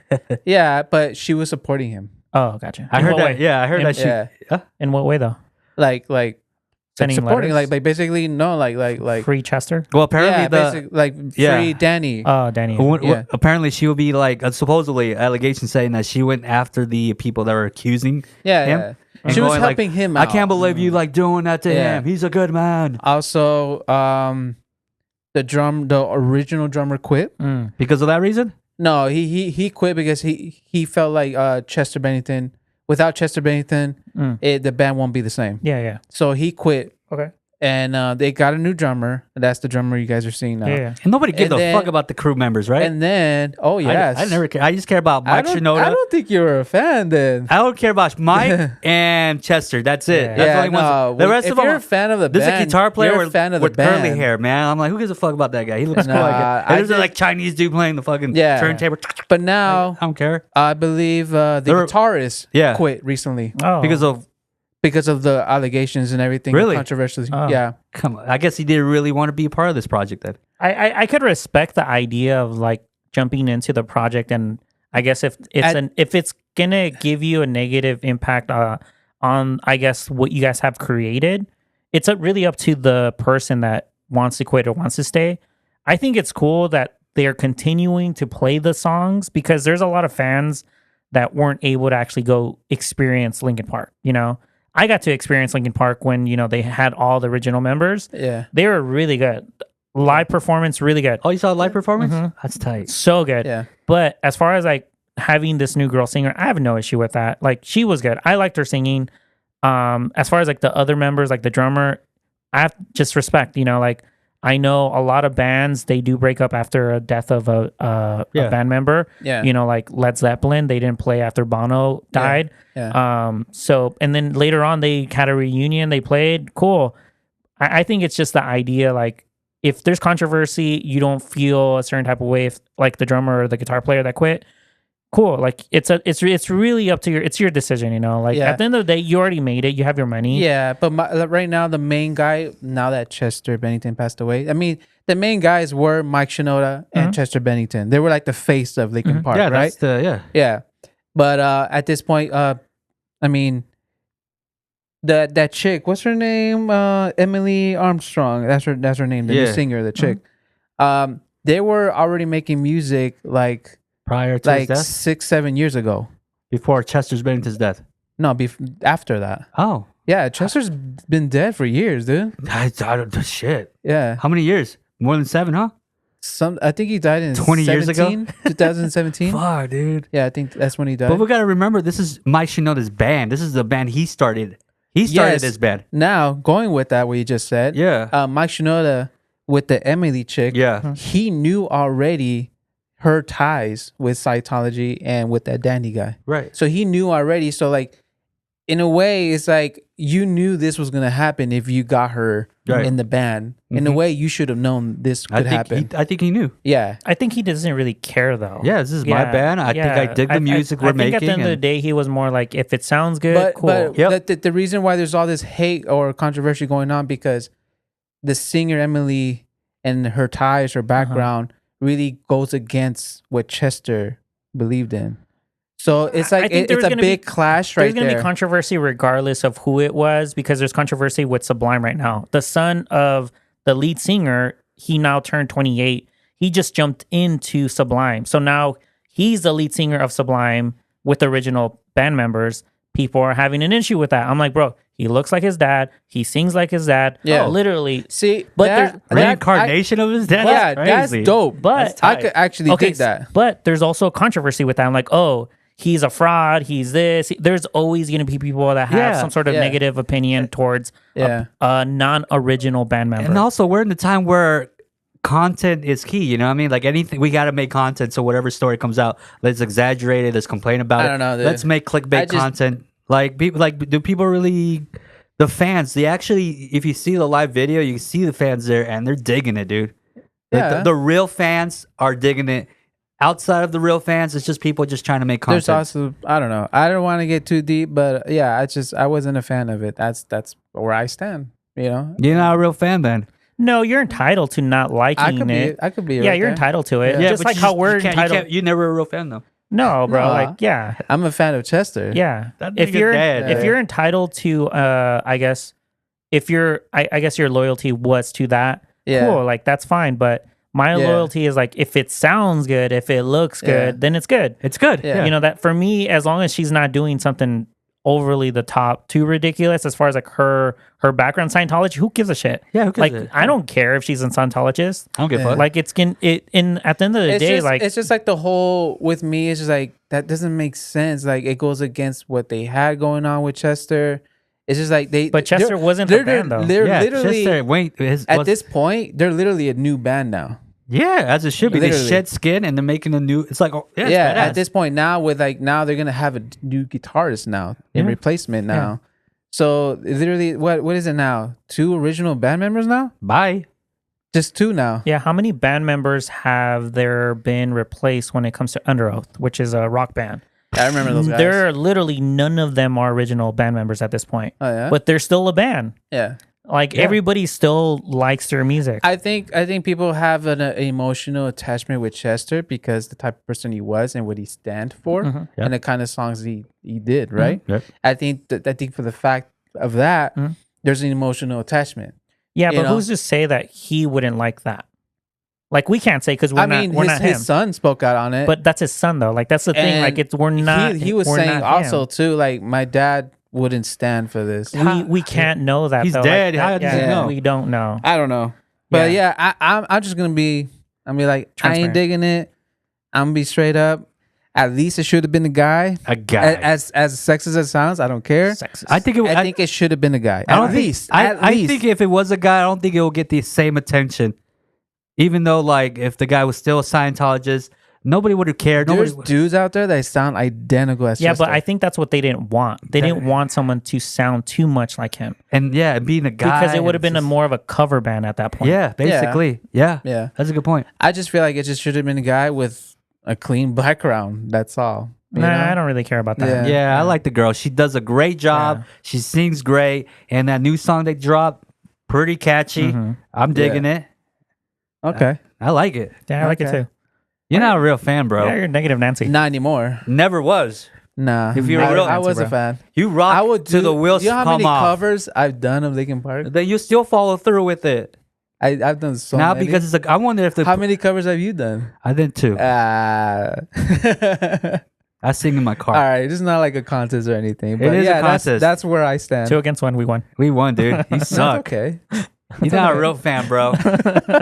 Yeah, but she was supporting him. Oh, gotcha. I In heard what that. way? Yeah, I heard In- that. She, Yeah, In what way though? like Sending supporting, letters? like basically no, like Free Chester. Well, apparently yeah, basically like Yeah. free Danny. Oh, Danny. Yeah. apparently she will be like supposedly allegations saying that she went after the people that were accusing yeah, him. yeah. and She was going like, helping him I out. can't believe you like doing that to Yeah. him. He's a good man. Also, the original drummer quit. Mm. Because of that reason? No, he quit because he felt like Chester Bennington. Without Chester Bennington, the band won't be the same. Yeah, yeah. So he quit, Okay. and they got a new drummer. And that's the drummer you guys are seeing now. Yeah, yeah. And nobody gives And a then- fuck about the crew members, right? And then, oh yes, I never care. I just care about Mike I Shinoda. don't think you were a fan then. I don't care about Mike and Chester. That's it. Yeah. That's the only ones. The rest if of them. you're a fan of the There's band, a guitar player you're a with, fan of the with curly band. hair, man. I'm like, who gives a fuck about that guy? He looks cool. Nah, And I there's a did- like Chinese dude playing the fucking Yeah. turntable. But now, I don't care I believe the There were- guitarist Yeah. quit recently Oh, because of the allegations and everything. Really? Controversial. Oh. Yeah. come on. I guess he didn't really want to be a part of this project then. I could respect the idea of like jumping into the project, and I guess if it's gonna give you a negative impact on I guess what you guys have created, it's really up to the person that wants to quit or wants to stay. I think it's cool that they're continuing to play the songs because there's a lot of fans that weren't able to actually go experience Linkin Park. You know, I got to experience Linkin Park when they had all the original members. Yeah. They were really good. Live performance, really good. Oh, you saw a live performance? Mhm. That's tight. So good. Yeah. But as far as like having this new girl singer, I have no issue with that. Like she was good. I liked her singing. As far as like the other members, like the drummer, I have just respect, like I know a lot of bands, they do break up after a death of a band member. Yeah. Like Led Zeppelin, they didn't play after Bono died. Yeah. So, and then later on they had a reunion, they played. Cool. I think it's just the idea, like, if there's controversy, you don't feel a certain type of way if like the drummer or the guitar player that quit. Cool. Like it's really up to your decision, Like Yeah. at the end of the day, you already made it. You have your money. Yeah, but right now the main guy, now that Chester Bennington passed away, I mean the main guys were Mike Shinoda and Chester Bennington. They were like the face of Linkin Park, Yeah, right? that's Yeah, but at this point, I mean, that chick, what's her name? Emily Armstrong. That's her name. The new Yeah. singer, the chick. They were already making music like prior to his death, 6-7 years ago. before Chester's Bennington's death. No, after that. Oh, Yeah, Chester's been dead for years, dude. I don't shit. Yeah. How many years? More than 7, huh? I think he died in 20 years ago? 2017. Fuck, dude. Yeah, I think that's when he died. But we gotta remember, this is Mike Shinoda's band. This is the band he started. He started Yes. this band. Now, going with that, what you just said, Yeah. Mike Shinoda with the Emily chick, Yeah. he knew already her ties with Scientology and with that Danny guy. Right. So he knew already. So, like, in a way, it's like you knew this was going to happen if you got her Right. in the band. In a way, you should have known this could happen. I think he knew. Yeah. I think he doesn't really care though. Yeah, this is my band. I think I dig the music we're I think making. at the end of the and- day, he was more like, if it sounds good, But, cool. but Yep. the reason why there's all this hate or controversy going on because the singer Emily and her ties, her background really goes against what Chester believed in. So it's I like think it's there's a gonna big be- clash right There's going to there. be controversy regardless of who it was because there's controversy with Sublime right now. The son of the lead singer, he now turned 28. He just jumped into Sublime. So now he's the lead singer of Sublime with the original band members, people are having an issue with that. I'm like, bro, he looks like his dad. He sings like his dad. Yeah. Literally. See, But that, Reincarnation of his dad. yeah, That's crazy. that's dope. But I could actually dig that. But there's also a controversy with that. I'm like, oh, he's a fraud. He's this. There's always going to be people that have some sort of negative opinion towards a non-original band member. And also, we're in the time where content is key. You know what I mean? Like anything, we got to make content. So whatever story comes out, let's exaggerate it. Let's complain about it. I don't know, dude. Let's make clickbait content. Like people, do people really? The fans, they actually, if you see the live video, you see the fans there, and they're digging it, dude. Like the real fans are digging it. Outside of the real fans, it's just people just trying to make content. There's also, I don't know. I don't want to get too deep, but yeah, I wasn't a fan of it. That's where I stand. You know, you're not a real fan, then. No, you're entitled to not liking it. I could be. Yeah, you're entitled to it. Yeah, just like how we're entitled. You're never a real fan, though. No, bro. Like, yeah, I'm a fan of Chester. Yeah, That if nigga you're dead. if you're entitled to, I guess, if you're, I guess your loyalty was to that. Yeah. Cool, like that's fine. But my loyalty is like, if it sounds good, if it looks good, then it's good. It's good. Yeah. You know, that for me, as long as she's not doing something overly the top, too ridiculous as far as like her background Scientology, who gives a shit? Yeah, who gives like a shit? I don't care if she's a Scientologist. I don't give a fuck. Like at the end of the day, like it's just like the whole with me. It's just like that doesn't make sense. Like it goes against what they had going on with Chester. It's just like But Chester wasn't a band though. They're literally Chester, at this point. They're literally a new band now. Yeah, as it should be. Literally. They shed skin and they're making a new. It's like, oh, yeah, Yeah, it's at badass. this point now now they're gonna have a new guitarist now in replacement now. So literally, what is it now? 2 original band members now? Bye. Just 2 now. Yeah, how many band members have there been replaced when it comes to Under Oath, which is a rock band? I remember those guys. There are literally none of them are original band members at this point. Oh yeah, But they're still a band. yeah. Like everybody still likes their music. I think people have an emotional attachment with Chester because the type of person he was and what he stand for, and the kind of songs he did. Right. Yep. I think for the fact of that, there's an emotional attachment. Yeah, you but know? who's to say that he wouldn't like that? Like we can't say because we're not him. His son spoke out on it, But that's his son though. Like that's the thing. Like we're not. He was we're saying not also him. too, like my dad wouldn't stand for this. We can't know that. He's though. dead. Like, How does he know? We don't know. I don't know, but I'm just gonna be. I'm be like, I ain't Transparent. digging it. I'm gonna be straight up. At least it should have been a guy. A guy. As sexist as it sounds, I don't care. Sexist. I think it should have been a guy. I don't At think, least. I think if it was a guy, I don't think it will get the same attention. Even though, like, if the guy was still a Scientologist, nobody would have cared. There's Nobody. dudes out there that sound identical as Yeah, Chester. but I think that's what they didn't want. They didn't want someone to sound too much like him And yeah, being a guy because it would have been it's more of a cover band at that just- point. Yeah, basically. Yeah. Yeah. That's a good point. I just feel like it just should have been a guy with a clean background. That's all. You Nah, know? I don't really care about that. Yeah, I like the girl. She does a great job. Yeah. She sings great, and that new song they dropped, pretty catchy. I'm digging it. Okay. I like it. Yeah, I like it Okay. too. You're not a real fan, bro. Yeah, you're negative Nancy. Not anymore. Never was. Nah. If you're a real I was bro. a fan. You rock I would to the wheels You know how come many off. covers I've done of Linkin Park? Then you still follow through with it. I've done so Now many. because it's like I wonder if the How many covers have you done? I did too. All I sing in my car. right, it's not like a contest or anything. But is a yeah, contest. That's where I stand. 2-1, we won. We won, dude. You That's suck. okay. You're not a real fan, bro.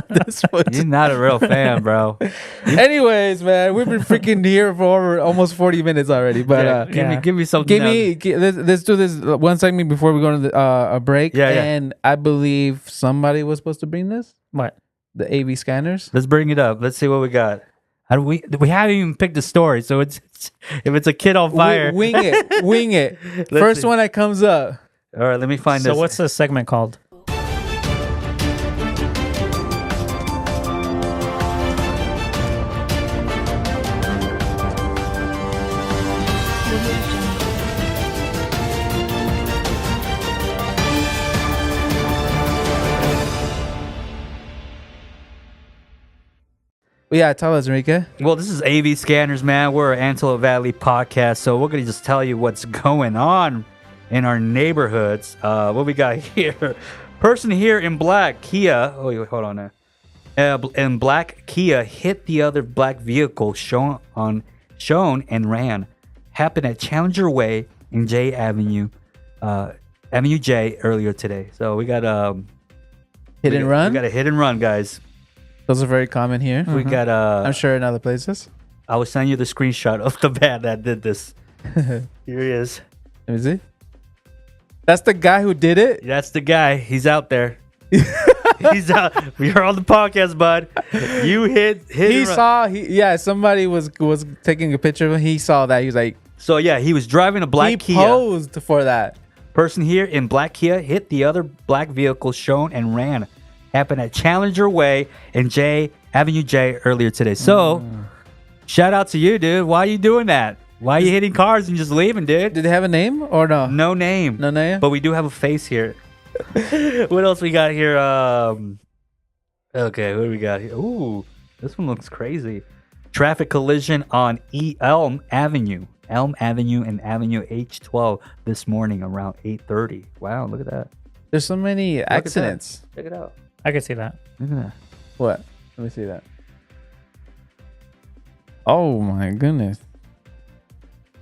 This was- You're not a real fan, bro. Anyways, man, we've been freaking here for over almost 40 minutes already. But Yeah, give me something. let's do this one segment before we go to a break. Yeah, yeah. And I believe somebody was supposed to bring this. What? The AV scanners. Let's bring it up. Let's see what we got. How do we haven't even picked the story, so it's if it's a kid on fire. Wing it. Wing it. First see. one that comes up. All right, let me find So this. what's the segment called? Yeah, tell us, Enrique. Well, this is AV Scanners, man. We're an Antelope Valley podcast, so we're gonna just tell you what's going on in our neighborhoods. What we got here? Person here in black Kia. Oh, wait, hold on there. In black Kia hit the other black vehicle shown and ran. happened at Challenger Way in J Avenue, Avenue J earlier today. So we got Hit and run. We got a hit and run, guys. Those are very common here. We got I'm sure in other places. I was sending you the screenshot of the van that did this. Here he is. Let me see. That's the guy who did it. That's the guy. He's out there. He's out. You're on the podcast, bud. You hit. He saw. Somebody was taking a picture of him. He saw that. He was like. So yeah, he was driving a black Kia. He posed for that. Person here in black Kia hit the other black vehicle shown and ran. Happened at Challenger Way in Avenue J earlier today. So, shout out to you, dude. Why are you doing that? Why are you hitting cars and just leaving, dude? Did they have a name or no? No name. No name? But we do have a face here. What else we got here? Okay, what do we got here? Ooh, this one looks crazy. Traffic collision on Elm Avenue and Avenue H12 this morning around 8:30. Wow, look at that. There's so many accidents. Check it out. I can see that. Look at that. What? Let me see that. Oh my goodness.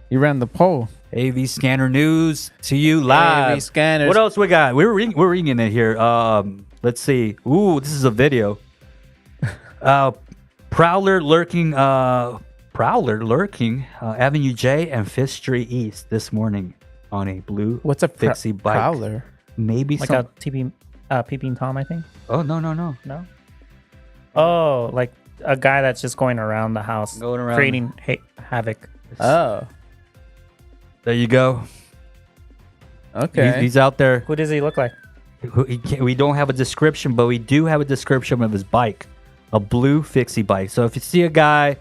You ran the pole. AV Scanner News to you live. AV Scanners. What else we got? We're reading it here. Let's see. Ooh, this is a video. Prowler lurking. Avenue J and 5th Street East this morning on a blue. What's a Fixie bike? prowler? Maybe Like some. a peeping Tom, I think. Oh no. No. Oh, like a guy that's just going around the house, Going around. creating havoc. Oh, There you go. okay. He's out there. Who does he look like? We don't have a description, but we do have a description of his bike, a blue Fixie bike. So if you see a guy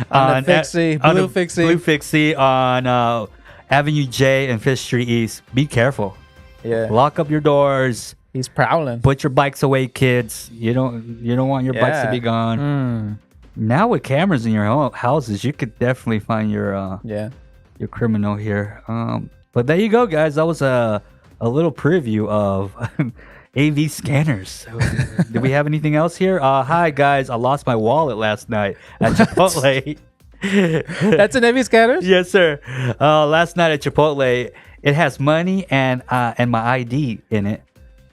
on the Fixie, blue Fixie on Avenue J and 5th Street East, be careful. Yeah. Lock up your doors. He's prowling. Put your bikes away, kids. You don't want your bikes to be gone. Now with cameras in your houses, you could definitely find your criminal here. But there you go, guys. That was a little preview of AV Scanners. So, do we have anything else here? Hi guys, I lost my wallet last night at Chipotle. That's an AV Scanners? Yes, sir. Last night at Chipotle, it has money and my ID in it,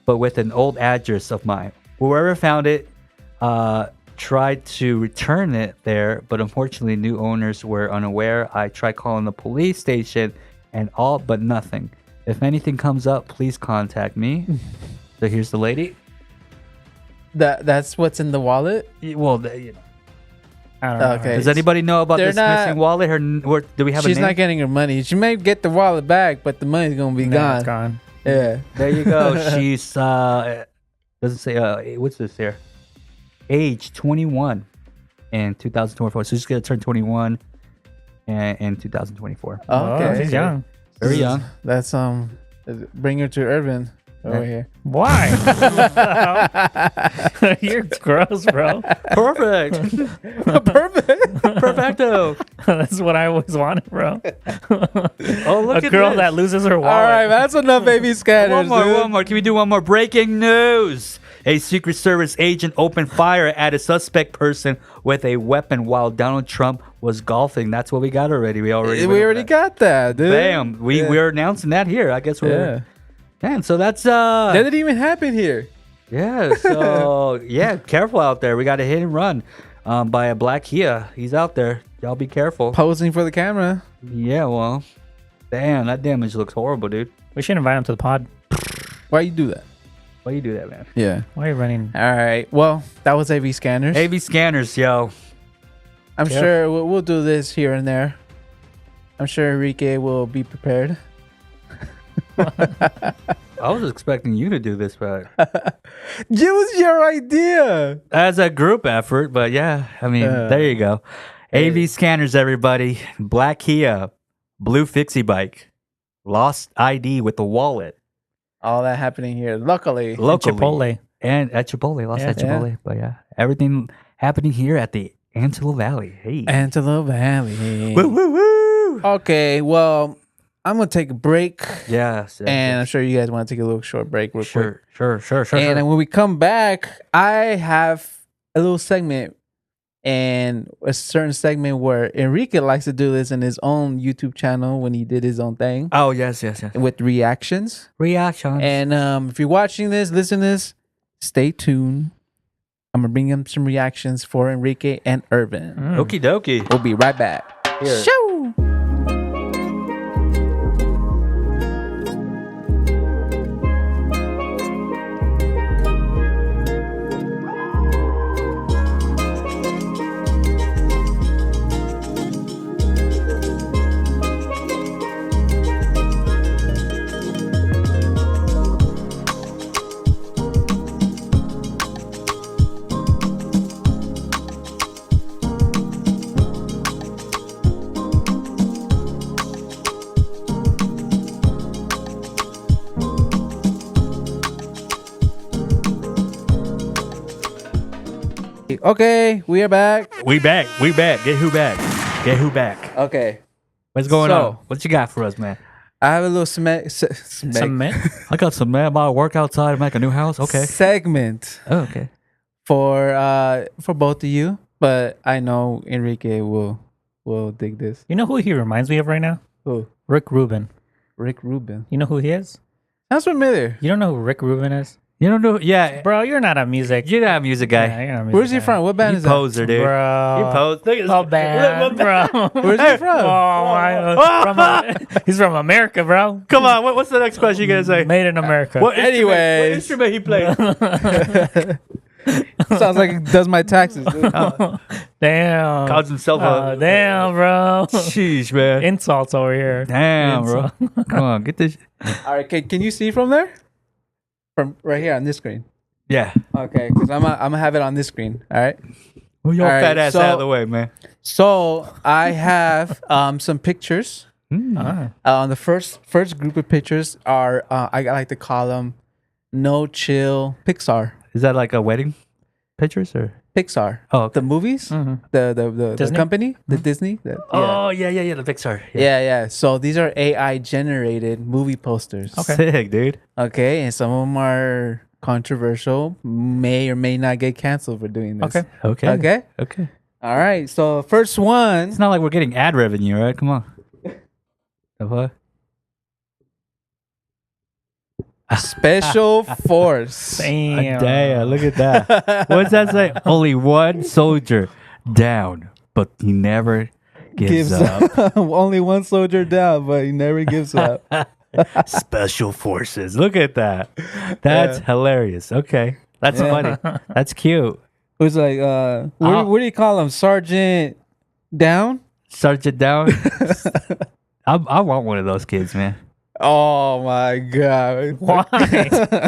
but with an old address of mine. Whoever found it tried to return it there, but unfortunately new owners were unaware. I tried calling the police station and all but nothing. If anything comes up, please contact me. So here's the lady. That's what's in the wallet? Well, I don't know. Okay. does anybody know about They're this not- missing wallet? Or do we have She's a name? not getting her money. She may get the wallet back, but the money's gonna be No, gone. it's gone. Yeah. There you go. She's doesn't say what's this here? Age 21 in 2024. So she's gonna turn 21 in 2024. Oh, okay. Oh, she's young. Very young. That's bring her to Irvin over here. Why? You're gross, bro. Perfect. Perfect. Perfecto. That's what I always wanted, bro. Oh, look A at girl this. that loses her wallet. All right, that's enough baby scanners. One more. Can we do one more? Breaking news. A Secret Service agent opened fire at a suspect person with a weapon while Donald Trump was golfing. That's what we got already. We already got that, dude. Bam. We're announcing that here. I guess we're. Yeah. Man, so that's That didn't even happen here. yeah. So yeah, careful out there. We got a hit and run by a black Kia. He's out there. Y'all be careful. Posing for the camera. Yeah, well, damn, that damage looks horrible, dude. We should invite him to the pod. Why you do that? Why you do that, man? Yeah. Why are you running? All right. Well, that was AV Scanners. AV Scanners, yo. I'm sure we'll do this here and there. I'm sure Enrique will be prepared. I was expecting you to do this, but It was your idea. as a group effort. But yeah, I mean, there you go. AV Scanners, everybody. Black Kia, blue Fixie bike, lost ID with the wallet. All that happening here. Luckily. Locally. Chipotle. And at Chipotle, lost Yeah. at Chipotle. But yeah, everything happening here at the Antelope Valley. Hey. Antelope Valley. Woo, woo, woo. Okay, well, I'm going to take a break. Yes. And I'm sure you guys want to take a little short break real quick. Sure. And then when we come back, I have a little segment and a certain segment where Enrique likes to do this in his own YouTube channel when he did his own thing Oh yes. with reactions. Reactions. And if you're watching this, listen to this, stay tuned. I'm gonna bring him some reactions for Enrique and Irvin. Okie dokie. We'll be right back. Here. Shoo! Okay, we are back. We back. Get who back? Okay, What's going So- on? What you got for us, man? I have a little cement I got some man about to work outside and make a new house. Okay. segment Oh, okay. for both of you, but I know Enrique will dig this. You know who he reminds me of right now? Who? Rick Rubin. Rick Rubin. You know who he is? Sounds familiar. You don't know who Rick Rubin is? You don't know? Yeah. Bro, you're not a music. You're not a music guy. Yeah, you're not a music Where's he guy. from? What band You is that? poser, dude. Bro. You pose. Look at Oh, bad, bro. Where's he from? Oh, he's from America, bro. Come on. What's the next question you gonna say? Made in America. What Anyways. instrument he played? Sounds like he does my taxes. Dude. Damn. Calls himself a. Damn, bro. Sheesh, man. Insults over here. Damn, bro. Come on, get this. All right, can you see from there? From right here on this screen. Yeah. Okay, because I'm gonna have it on this screen. All right. Move your All right, fat ass so- out of the way, man. So I have some pictures. On the first group of pictures are I like to call them no chill Pixar. Is that like a wedding pictures or? Pixar. Oh, okay. The movies, the Disney? company, the Disney. Oh, yeah, the Pixar. Yeah. So these are AI generated movie posters. Sick, dude. Okay, and some of them are controversial, may or may not get canceled for doing this. Okay. Okay. All right. So first one. It's not like we're getting ad revenue, right? Come on. The what? Special Force. Damn. Damn, look at that. What's that say? Only one soldier down, but he never gives up. Only one soldier down, but he never gives up. Special forces. Look at that. That's hilarious. Okay. That's funny. That's cute. Who's like, what do you call him? Sergeant Down? Sergeant down. I want one of those kids, man. Oh my god. Why?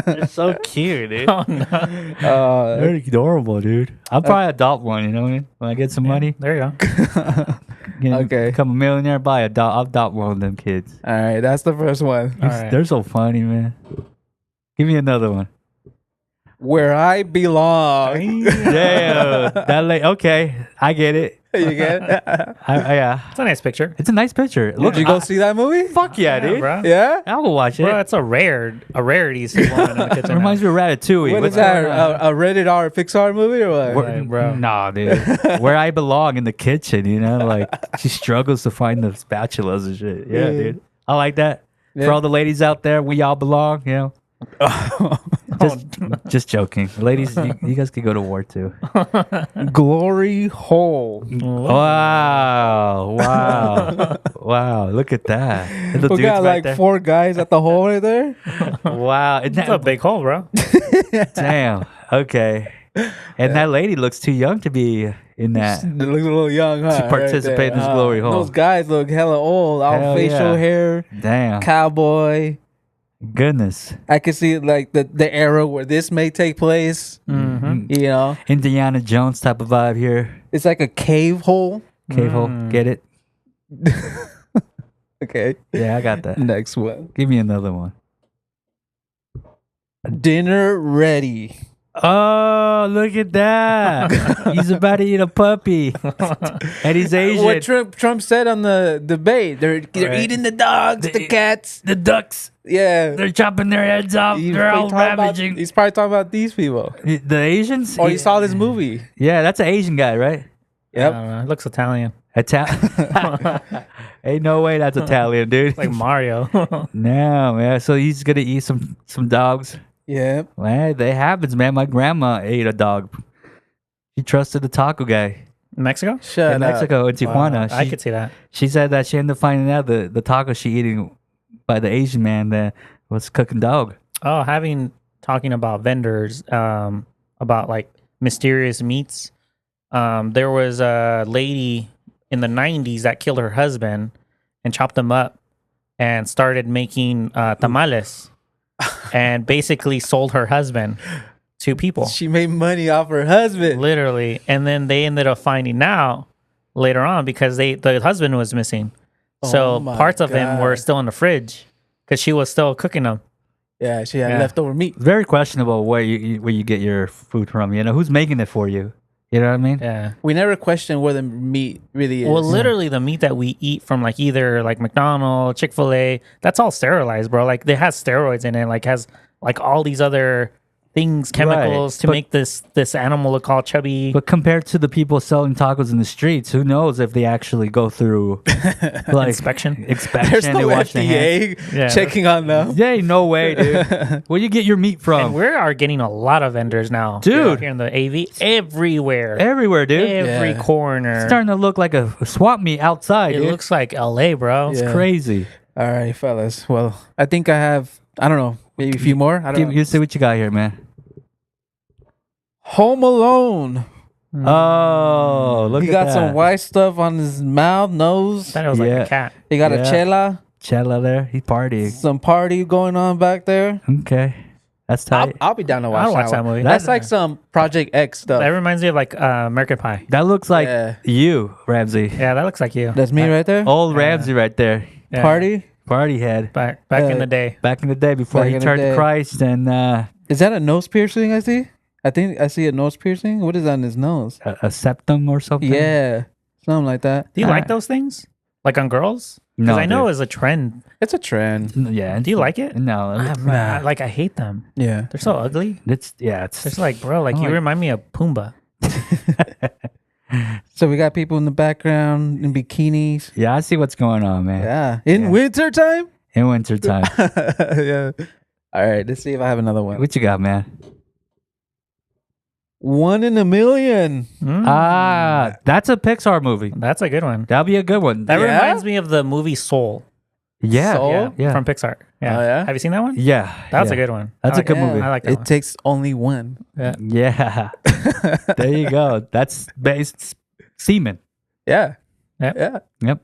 They're so cute, dude. Oh, no. They're adorable, dude. I'll probably adopt one, you know what I mean? When I get some money, There you go. Okay. become a millionaire, I'll adopt one of them kids. All right, that's the first one. All right. They're so funny, man. Give me another one. Where I belong. Damn. Okay, I get it. You get it? Yeah. It's a nice picture. It's a nice picture. Look, Did you go see that movie? fuck yeah, dude. bro. Yeah? I will watch it. Bro, it's a rarity to see one in the It kitchen. reminds me of Ratatouille. What is What's that? going on? A rated R Pixar movie or what? Where- bro. Nah, dude. Where I belong in the kitchen, you know? Like, she struggles to find the spatulas and shit. Yeah, Yeah. dude. I like that. Yeah. For all the ladies out there, we all belong, you know? Just joking. Ladies, you guys could go to war too. Glory hole. Wow. Wow. Look at that. And the We dude's got right like there. 4 guys at the hole right there. Wow. Isn't It's a that, big hole, bro. damn. Okay. And that lady looks too young to be in that. They look a little young, huh? To participate in this glory hole. Those guys look hella old. All Hell facial yeah. hair, Damn. cowboy. Goodness. I can see like the era where this may take place. Mm-hmm. You know, Indiana Jones type of vibe here. it's like a cave hole. Cave hole. Get it? Okay. Yeah, I got that. Next one. Give me another one. Dinner ready. Oh, look at that. He's about to eat a puppy. And he's Asian. What Trump said on the debate. They're Right. eating the dogs, the cats. The ducks. Yeah. They're chopping their heads off. He's They're all probably talking ravaging. he's probably talking about these people. The Asians? Or he saw this movie. Yeah, that's an Asian guy, right? I Yep. don't know. It looks Italian. Italian. Ain't no way that's Italian, dude. Like Mario. No, man. So he's gonna eat some dogs. Yep. Well, that happens, man. My grandma ate a dog. She trusted the taco guy Mexico? Shut in up. Mexico, in Tijuana. I could see that. She said that she ended up finding out the taco she eating by the Asian man that was cooking dog. Oh, talking about vendors, about like mysterious meats. There was a lady in the 90s that killed her husband and chopped him up and started making tamales and basically sold her husband to people. She made money off her husband. Literally. And then they ended up finding out later on because the husband was missing. So Oh my parts of him were God. still in the fridge because she was still cooking them. Yeah, she had Yeah. leftover meat. Very questionable where you get your food from. You know, who's making it for you? You know what I mean? Yeah. We never questioned where the meat really is. Well, literally, the meat that we eat from like either like McDonald's, Chick-fil-A, that's all sterilized, bro. Like it has steroids in it, like has like all these other things, chemicals to but- make this animal look all chubby. But compared to the people selling tacos in the streets, who knows if they actually go through like Inspection. There's they no wash their hands. FDA Yeah. checking on them. Yeah, ain't no way, dude. Where you get your meat And from? we are getting a lot of vendors now, Dude. Here in the AV, everywhere, Everywhere, dude. every Yeah. corner. It's starting to look like a swap meet outside, It dude. looks like LA, bro. Yeah. Crazy. All right, fellas. Well, I think I have, I don't know, maybe a few more. I don't know. You see what you got here, man. Home Alone. Oh, look He at got that. some white stuff on his mouth, nose. I thought it was like Yeah. a cat. He got Yeah. a chela, Chella there. He partying. some party going on back there. Okay. That's I'll, tight. I'll be down to watch, I'll watch that movie. That's like some Project X stuff. That reminds me of like American Pie. That looks like Yeah. you, Ramsey. Yeah, that looks like you. That's me right there. Old Ramsey right there. Yeah. Party. Party head. back Yeah. in the day. Back in the day before Back he in the turned to day. Christ and Is that a nose piercing I see? I think I see a nose piercing. What is on his nose? a septum or something. Yeah, something like that. Do you like those things? Like on girls? No, Because I know dude. it's a trend. It's a trend. Yeah. Do you like it? No. I hate them. Yeah. They're so ugly. It's It's like, bro, like I you like- remind me of Pumbaa. So we got people in the background in bikinis. yeah. I see what's going on, man. Yeah. In Yeah. winter time? In winter time. Yeah. All right. Let's see if I have another one. What you got, man? 1 in a million. Ah, that's a Pixar movie. That's a good one. That'll be a good one. That Yeah? reminds me of the movie Soul. Yeah. Soul? Yeah. From Pixar. Yeah. Oh, yeah? Have you seen that one? Yeah. That's yeah. a good one. That's I a like good it. movie. I like that It one. takes only one. Yeah. Yeah. There you go. That's based semen. Yeah. Yep. Yeah. Yep.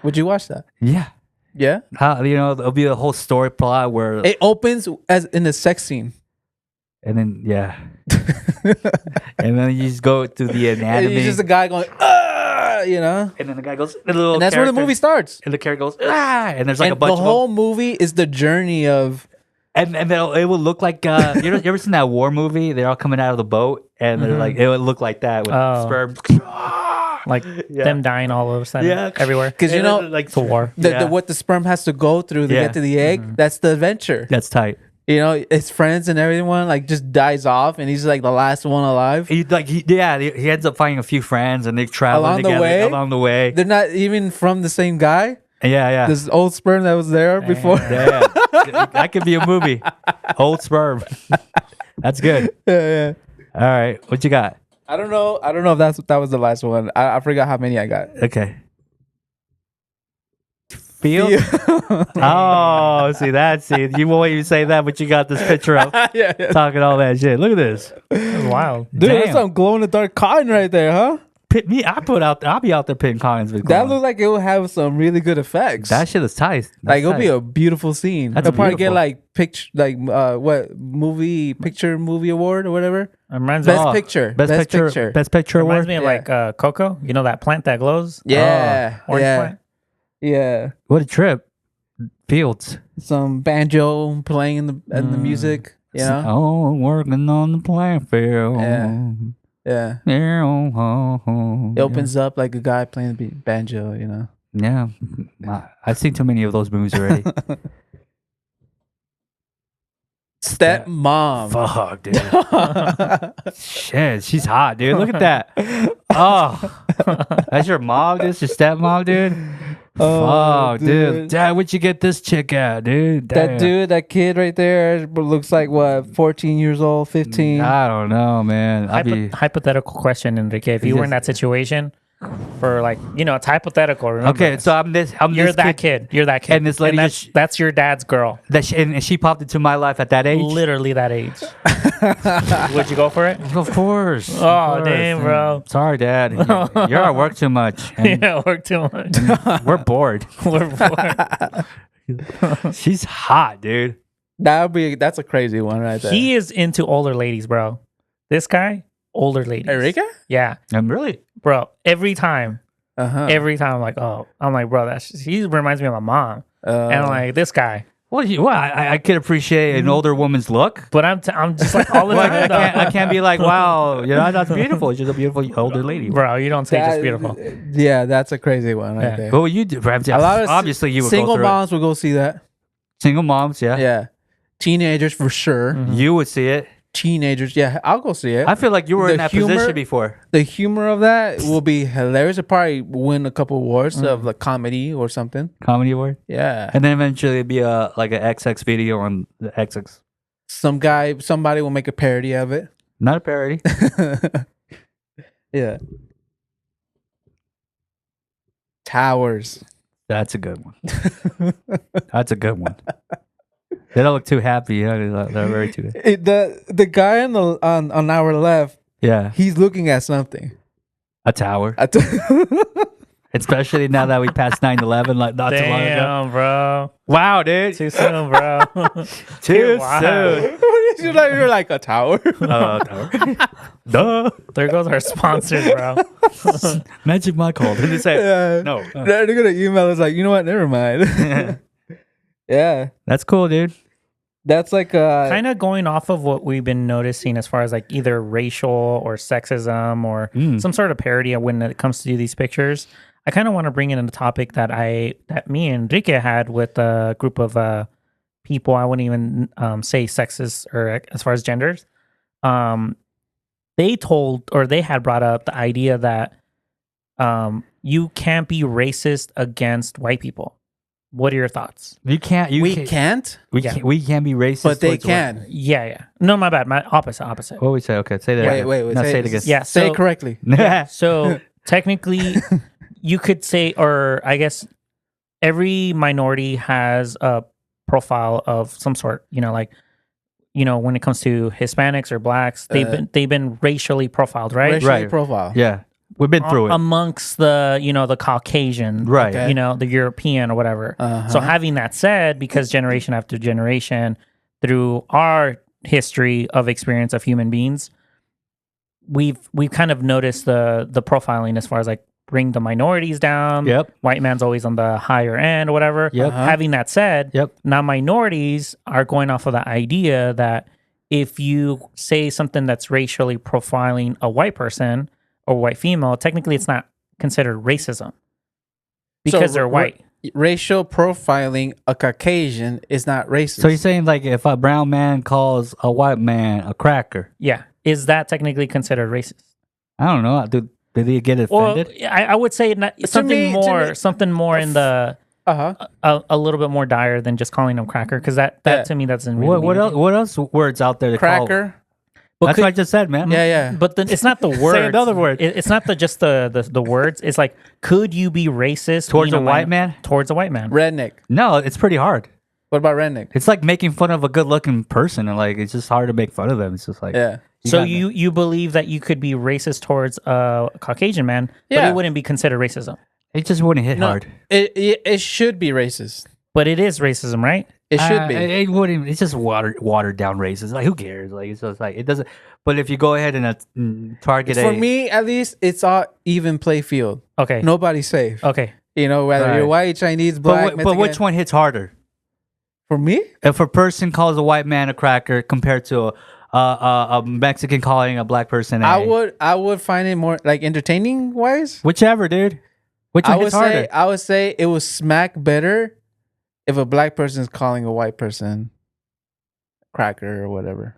Would you watch that? Yeah. Yeah. How there'll be a whole story plot where It opens as in a sex scene. and then and then you just go to the anatomy It's just a guy going, you know? and then the guy goes the little And that's where the character- movie starts. and the character goes and there's like And a bunch the of whole movie is the journey of them. And then it will look like you ever seen that war movie? They're all coming out of the boat and they're like it would look like that with Oh. sperm. Like Yeah. them dying all of a sudden. Yeah. Everywhere. because you And know then, like It's a war. the what the sperm has to go through to Yeah. get to the egg. That's the adventure. That's tight. You know, his friends and everyone like just dies off, and he's like the last one alive. He ends up finding a few friends and they travel Along the together way? along the way. They're not even from the same guy. Yeah. This old sperm that was there before. Yeah, that could be a movie. Old sperm. That's good. Yeah. All right, what you got? I don't know if that was the last one. I forgot how many I got. Okay. Feel? Oh, see, you won't even say that, but you got this picture up yeah. talking all that shit. Look at this. It was wild. Dude, that's Damn. some glow in the dark cotton right there, huh? I'll be out there pitting coins with That clones. looks like it will have some really good effects. That shit is tight. Like it'll That's be tight. a beautiful scene. That's They'll probably get beautiful. like picture, like what movie award or whatever. It reminds me, Best Oh, picture. Best picture. Best picture reminds award. me of Yeah. like Coco. You know that plant that glows? Yeah, Orange yeah, plant. yeah. What a trip. Fields. Some banjo playing in the music. You know. Oh, working on the plant field. Yeah. Yeah. It opens up like a guy playing the banjo. You know. Yeah. I've seen too many of those movies already. Stepmom. Fuck, dude. Shit, she's hot, dude. Look at that. Oh, that's your mom, dude? That's your stepmom, dude? Oh, Fuck, dude. Dad, where'd you get this chick at, dude? That Damn. dude, that kid right there looks like what, 14 years old, 15? I don't know, man. Hypothetical question, Enrique. If you were in that situation, for like, it's hypothetical. Remember Okay, this. so I'm You're that kid. You're that kid. And this lady that's your dad's girl. and she popped into my life at that age. Literally that age. Would you go for it? Of course. Oh, damn, bro. Sorry, Dad. You're at work too much. And Yeah, work too much. we're bored. We're bored. She's hot, dude. That's a crazy one right there. He is into older ladies, bro. This guy, older ladies. Enrique? Yeah, I'm really. bro. Every time I'm like, bro, he reminds me of my mom. And I'm like, this guy. Well, I could appreciate an older woman's look. But I'm just like all the time. I can't be like, wow, that's beautiful. She's a beautiful older lady. Bro, you don't say just beautiful. Yeah, that's a crazy one right Yeah. there. What would you do? Ramsey? A lot of Obviously, you would single go through moms will go see that. it. Single moms, yeah. Yeah. Teenagers for sure. You would see it. Teenagers, yeah, I'll go see it. I feel like you were The in that humor- position before. The humor of that will be hilarious. It'll probably win a couple awards of like comedy or something. Comedy award. Yeah. And then eventually it'd be like an XX video on the XX. Somebody will make a parody of it. Not a parody. Yeah. Towers. That's a good one. That's a good one. They don't look too happy. They're very too. The guy on our left, Yeah, he's looking at something. a tower. Especially now that we passed 9/11, like not too long ago. Damn, bro. Wow, dude. Too soon, bro. Too Wow. soon. You're like a tower. Tower. Duh. There goes our sponsors, bro. Magicmind called. Did they say Yeah. no? They're gonna email us like, you know what? Never mind. Yeah, That's cool, dude. that's like Kind of going off of what we've been noticing as far as like either racial or sexism or some sort of parody when it comes to these pictures. I kind of want to bring in a topic that me and Enrique had with a group of people. I wouldn't even say sexist or as far as genders. They had brought up the idea that you can't be racist against white people. What are your thoughts? We can't. we can't, We can't be racist. but they towards white- can. Yeah. No, my bad. My opposite. What we say? Okay, say that. Wait, again. wait. No, say it again. Yeah. Say So- it correctly. So technically, you could say, or I guess every minority has a profile of some sort. When it comes to Hispanics or blacks, they've been racially profiled, right? Racially Right. profile. Yeah, we've been through it. Amongst the Caucasian, Right. Okay. the European or whatever. So having that said, because generation after generation, through our history of experience of human beings, we've kind of noticed the profiling as far as like bring the minorities down. Yep. White man's always on the higher end or whatever. Yep. Having that said, Yep. now minorities are going off of the idea that if you say something that's racially profiling a white person or white female, technically it's not considered racism because they're white. Racial profiling a Caucasian is not racist. So you're saying like if a brown man calls a white man a cracker? Yeah. Is that technically considered racist? I don't know. Did he get offended? Well, I would say something more in the a little bit more dire than just calling them cracker, because that to me that's in really What else words out there to call? Cracker. That's what I just said, man. Yeah. But then it's not the word. Say another word. It's not just the words. It's like, could you be racist Towards a white man? Towards a white man. Redneck. No, it's pretty hard. What about redneck? It's like making fun of a good-looking person, and like it's just hard to make fun of them. It's just like Yeah. So you believe that you could be racist towards a Caucasian man, but Yeah. it wouldn't be considered racism. it just wouldn't hit hard. It should be racist. But it is racism, right? It should be. It wouldn't. It's just watered down racism. Like who cares? Like it's just like it doesn't. But if you go ahead and target For me, at least, it's all even play field. Okay. Nobody's safe. Okay. Whether you're white, Chinese, black, but which one hits harder? For me? If a person calls a white man a cracker compared to a Mexican calling a black person, I would find it more like entertaining wise. whichever, dude. Which one hits harder? I would say it would smack better if a black person is calling a white person cracker or whatever.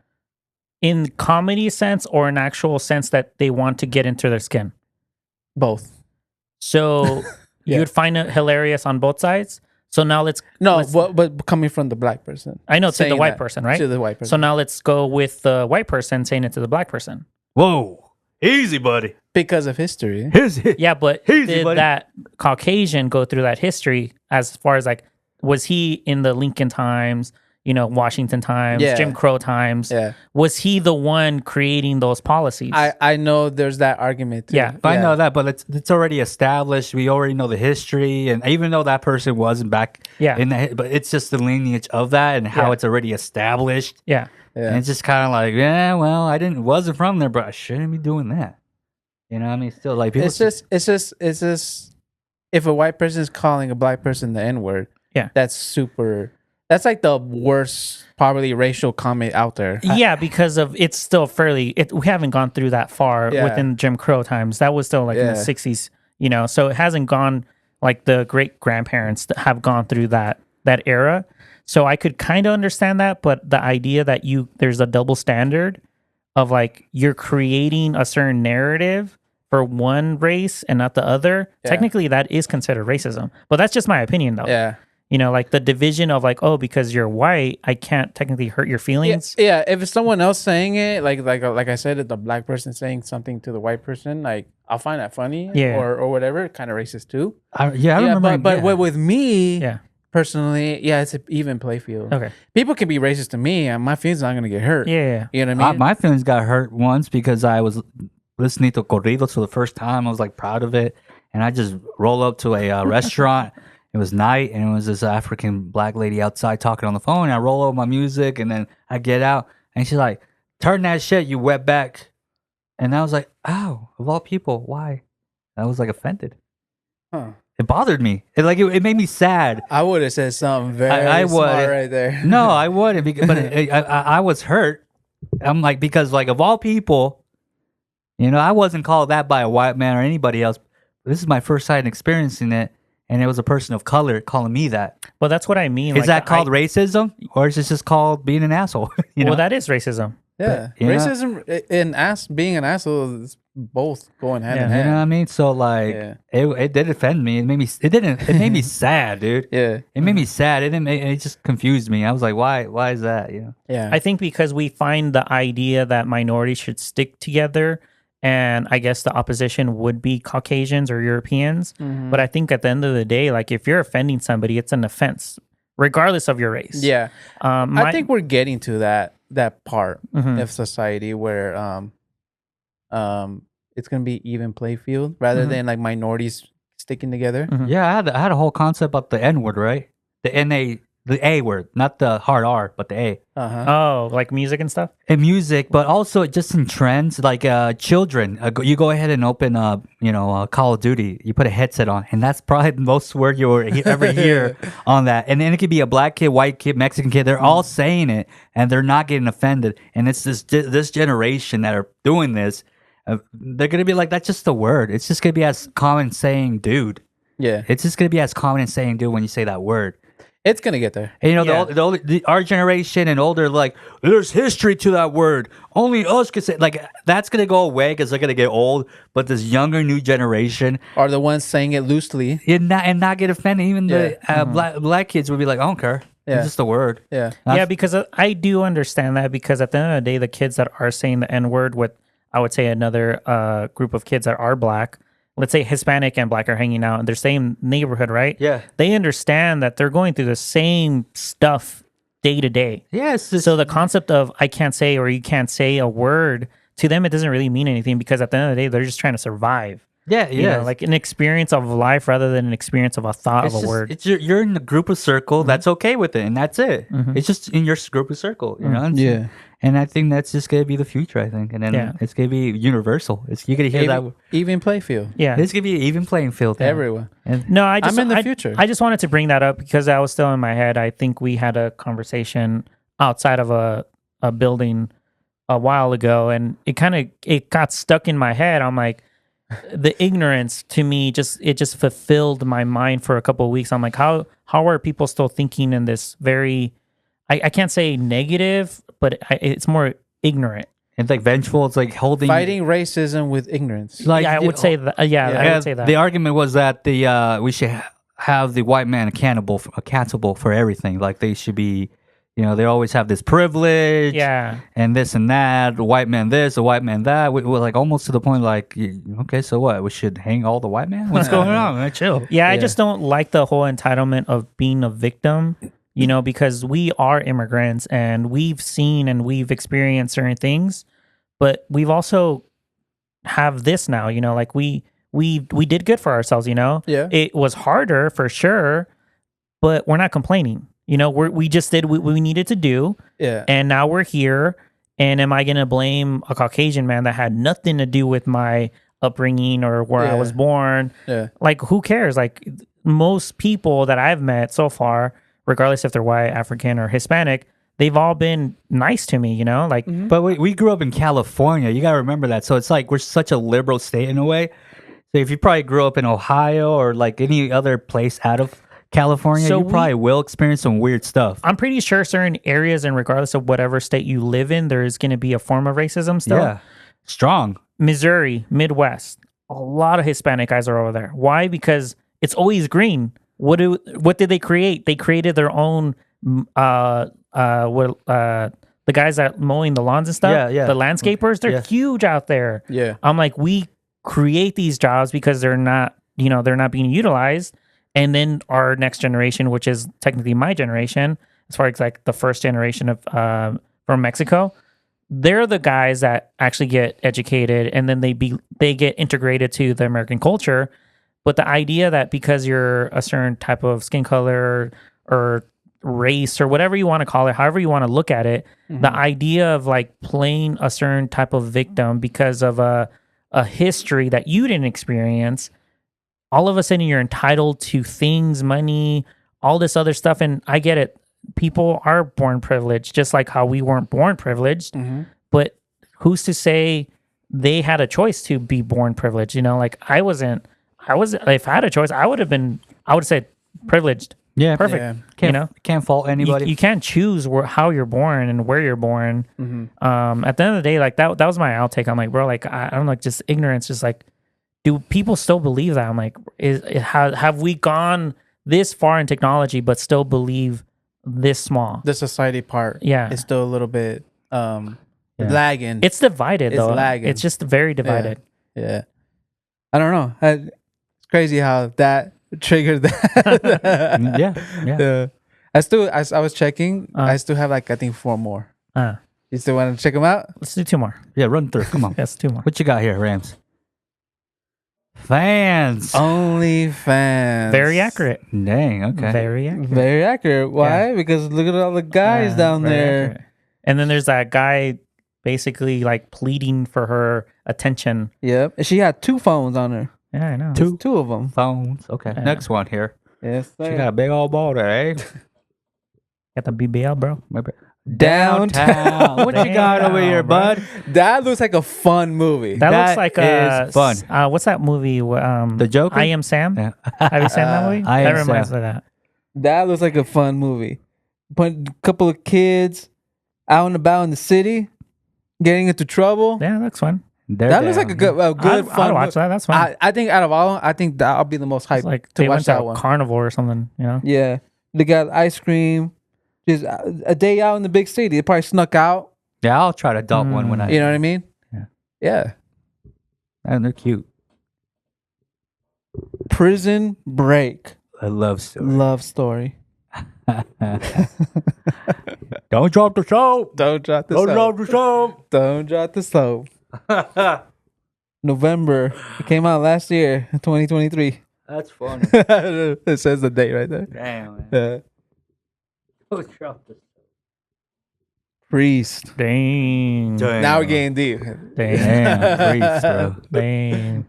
In comedy sense or an actual sense that they want to get into their skin? Both. So Yeah. you would find it hilarious on both sides. So now let's but coming from the black person. I know, to the saying white that. person, right? To the white So person. now let's go with the white person saying it to the black person. Whoa, easy, buddy. Because of history. Yeah, but Easy, did buddy. that Caucasian go through that history as far as like, was he in the Lincoln times, Washington times, Yeah. Jim Crow times? Yeah. Was he the one creating those policies? I know there's that argument too. Yeah. But I know that, but it's already established. We already know the history, and even though that person wasn't back, Yeah. but it's just the lineage of that and how Yeah. it's already established. Yeah. And it's just kind of like, yeah, well, wasn't from there, but I shouldn't be doing that. You know what I mean? Still, like people. It's just if a white person is calling a black person the N-word, Yeah. that's like the worst probably racial comment out there. Yeah, because of it's still fairly. We haven't gone through that far Yeah. within Jim Crow times. That was still like in the Yeah. 60s, so it hasn't gone like the great grandparents that have gone through that era. So I could kind of understand that, but the idea that there's a double standard of like you're creating a certain narrative for one race and not the other, Yeah. technically that is considered racism. But that's just my opinion, though. Yeah. Like the division of like, oh, because you're white, I can't technically hurt your feelings. Yeah, if it's someone else saying it, like I said, if the black person saying something to the white person, like I'll find that funny, Yeah. or whatever, kind of racist too. I remember. But with me, Yeah. personally, it's an even play field. Okay. People can be racist to me, and my feelings not gonna get hurt. Yeah. You know what I mean? My feelings got hurt once because I was listening to corridos for the first time. I was like proud of it, and I just roll up to a restaurant. It was night, and it was this African black lady outside talking on the phone. And I roll up my music, and then I get out, and she's like, "Turn that shit, you wetback." And I was like, "Ow, of all people, why?" I was like offended. Huh. It bothered me. It made me sad. I would have said something very I smart would. right there. No, I wouldn't. But I was hurt. I'm like, because like of all people, I wasn't called that by a white man or anybody else. This is my first time experiencing it, and it was a person of color calling me that. Well, that's what I mean. Is that called racism, or is it just called being an asshole? Well, that is racism. Yeah, But, racism and being an asshole is both going hand in You know what hand. I mean? So like, Yeah. it did offend me. It made me sad, dude. Yeah, It made me sad. It just confused me. I was like, why is that? yeah. I think because we find the idea that minorities should stick together, and I guess the opposition would be Caucasians or Europeans. Mhm. But I think at the end of the day, like if you're offending somebody, it's an offense, regardless of your race. Yeah, I I think we're getting to that part Mhm. of society where it's gonna be even play field rather Mhm. than like minorities sticking together. Mhm. Yeah, I had a whole concept about the N word, right? The A word, not the hard R, but the A. Oh, like music and stuff. In music, but also just in trends, like children. You go ahead and open, Call of Duty. You put a headset on, and that's probably the most word you'll ever hear on that. And then it could be a black kid, white kid, Mexican kid. They're all saying it, and they're not getting offended. And it's this generation that are doing this. They're gonna be like, that's just a word. It's just gonna be as common saying, dude. Yeah, It's just gonna be as common as saying, dude, when you say that word. it's gonna get there. And, Yeah. our generation and older, like, there's history to that word. Only us can say, like, that's gonna go away because they're gonna get old. But this younger new generation, Are the ones saying it loosely? and not get offended. Even the Mm-hmm. black kids would be like, I don't care. Yeah. It's just a word. Yeah, Yeah, because I do understand that, because at the end of the day, the kids that are saying the N word with, I would say, another group of kids that are black, let's say Hispanic and black, are hanging out in their same neighborhood, right? Yeah. They understand that they're going through the same stuff day to day. Yes. So the concept of I can't say or you can't say a word, to them, it doesn't really mean anything, because at the end of the day, they're just trying to survive. yeah. Like an experience of life rather than an experience of a thought of a word. It's you're in a group of circle that's okay with it, and that's it. Mhm. It's just in your group of circle, you know. yeah. And I think that's just gonna be the future. I think, and then Yeah. it's gonna be universal. You're gonna hear that. Even play field. Yeah. It's gonna be an even playing field. yeah. Everyone. And No, I just I'm in the future. I just wanted to bring that up because that was still in my head. I think we had a conversation outside of a building a while ago, and it got stuck in my head. I'm like, the ignorance to me just fulfilled my mind for a couple of weeks. I'm like, how are people still thinking in this very I can't say negative, but it's more ignorant. And like vengeful, it's like holding Fighting racism with ignorance. Like I would say that. I would say that. The argument was that we should have the white man accountable for everything. Like they should be, they always have this privilege, and this and that. The white man this, the white man that. We're like almost to the point like, okay, so what? We should hang all the white men? What's going on? Man, chill. I just don't like the whole entitlement of being a victim. Because we are immigrants and we've seen and we've experienced certain things, but we've also have this now, like we did good for ourselves, Yeah. It was harder for sure, but we're not complaining. We just did what we needed to do. Yeah. And now we're here. And am I going to blame a Caucasian man that had nothing to do with my upbringing or where I was born? Yeah. Like, who cares? Like, most people that I've met so far, regardless if they're white, African, or Hispanic, they've all been nice to me, like. But we grew up in California. You got to remember that. So it's like we're such a liberal state in a way. So if you probably grew up in Ohio or like any other place out of California, you probably will experience some weird stuff. I'm pretty sure certain areas, and regardless of whatever state you live in, there is going to be a form of racism still. Yeah, strong. Missouri, Midwest, a lot of Hispanic guys are over there. Why? Because it's always green. What did they create? They created their own the guys that mowing the lawns and stuff. Yeah. The landscapers, they're huge out there. Yeah. I'm like, we create these jobs because they're not being utilized. And then our next generation, which is technically my generation, as far as like the first generation of from Mexico, they're the guys that actually get educated and then they get integrated to the American culture. But the idea that because you're a certain type of skin color or race or whatever you want to call it, however you want to look at it, the idea of like playing a certain type of victim because of a history that you didn't experience, all of a sudden you're entitled to things, money, all this other stuff. And I get it. People are born privileged, just like how we weren't born privileged. But who's to say they had a choice to be born privileged? Like if I had a choice, I would have said privileged. Yeah, perfect. Yeah. Can't fault anybody. You can't choose how you're born and where you're born. At the end of the day, like that was my outtake. I'm like, bro, like I'm like just ignorance. Just like, do people still believe that? I'm like, have we gone this far in technology, but still believe this small? The society part, is still a little bit lagging. It's divided though. Lagging. It's just very divided. Yeah. I don't know. It's crazy how that triggered that. Yeah. I was checking. I still have like I think 4 more. You still want to check them out? Let's do 2 more. Yeah, run through. Come on. Yes, 2 more. What you got here, Rams? Fans. Only fans. Very accurate. Dang, okay. Very accurate. Very accurate. Why? Because look at all the guys down there. Accurate. And then there's that guy basically like pleading for her attention. Yep. And she had 2 phones on her. Yeah, I know. Two of them. Phones. Okay. Yeah. Next one here. Yes, She got a big old ball there, eh? Got the BBL, bro. Maybe. Downtown. What you got over here, bud? That looks like a fun movie. That That looks like is fun. What's that movie? The Joker? I Am Sam. Yeah. Have you seen that movie? I That Am reminds Sam. me of that. That looks like a fun movie. Put a couple of kids out and about in the city, getting into trouble. Yeah, that's fun. That looks like a good I'd fun. watch that. That's fun. I think out of all, I think that'll be the most hype It's like to they watch went to that a one. carnival or something. Yeah, they got ice cream. Just a day out in the big city. They probably snuck out. Yeah, I'll try to dump one when I. You know what I mean? Yeah. Yeah. And they're cute. Prison Break. I love story. Love story. Don't drop the soap. Don't drop the Don't soap. drop the soap. Don't drop the soap. November. It came out last year, 2023. That's funny. It says the date right there. Damn, man. Yeah. Don't drop the Priest. Dang. Now we're getting deep. Dang. Damn, priest, bro. Dang.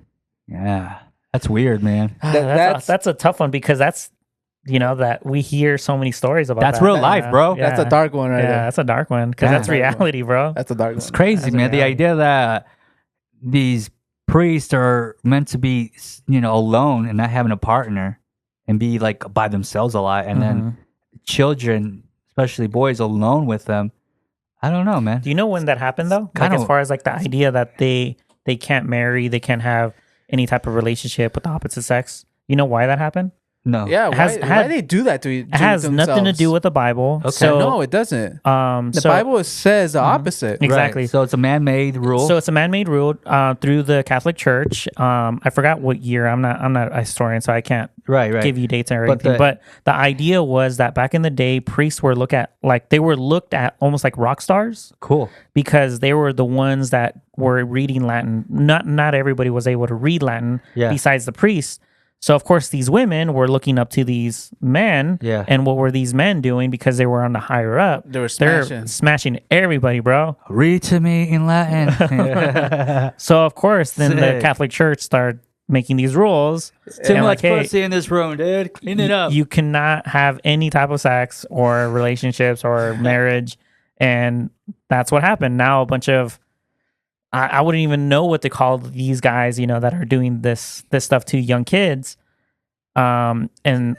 Yeah, that's weird, man. That's a tough one because that's that we hear so many stories about. That's that. real life, bro. Yeah. That's a dark one right Yeah, there. that's a dark one because Yeah. that's reality, bro. That's a dark It's one. crazy, That's man. The reality. idea that these priests are meant to be, alone and not having a partner and be like by themselves a lot, and then children especially boys alone with them. I don't know, man. Do you know when that happened though? Kinda- Like as far as like the idea that they can't marry, they can't have any type of relationship with the opposite sex. You know why that happened? No. Yeah, It has- why they do that to you? It has nothing to do with the Bible. Okay. So No, it doesn't. The so- Bible says the opposite. Ex- Exactly. Right. So it's a man-made rule. So it's a man-made rule through the Catholic Church. I forgot what year. I'm not a historian, so I can't right. give you dates or But anything. But the idea was that back in the day, priests were looked at almost like rock stars Cool. because they were the ones that were reading Latin. Not everybody was able to read Latin Yeah. besides the priests. So of course these women were looking up to these men. Yeah. And what were these men doing because they were on the higher up? They were They're smashing. smashing everybody, bro. Read to me in Latin. So of course, then the Sick. Catholic Church started making these rules. Too And much like, hey, pussy in this room, dude. Clean it up. You cannot have any type of sex or relationships or marriage, and that's what happened. Now a bunch of I wouldn't even know what to call these guys, that are doing this stuff to young kids. And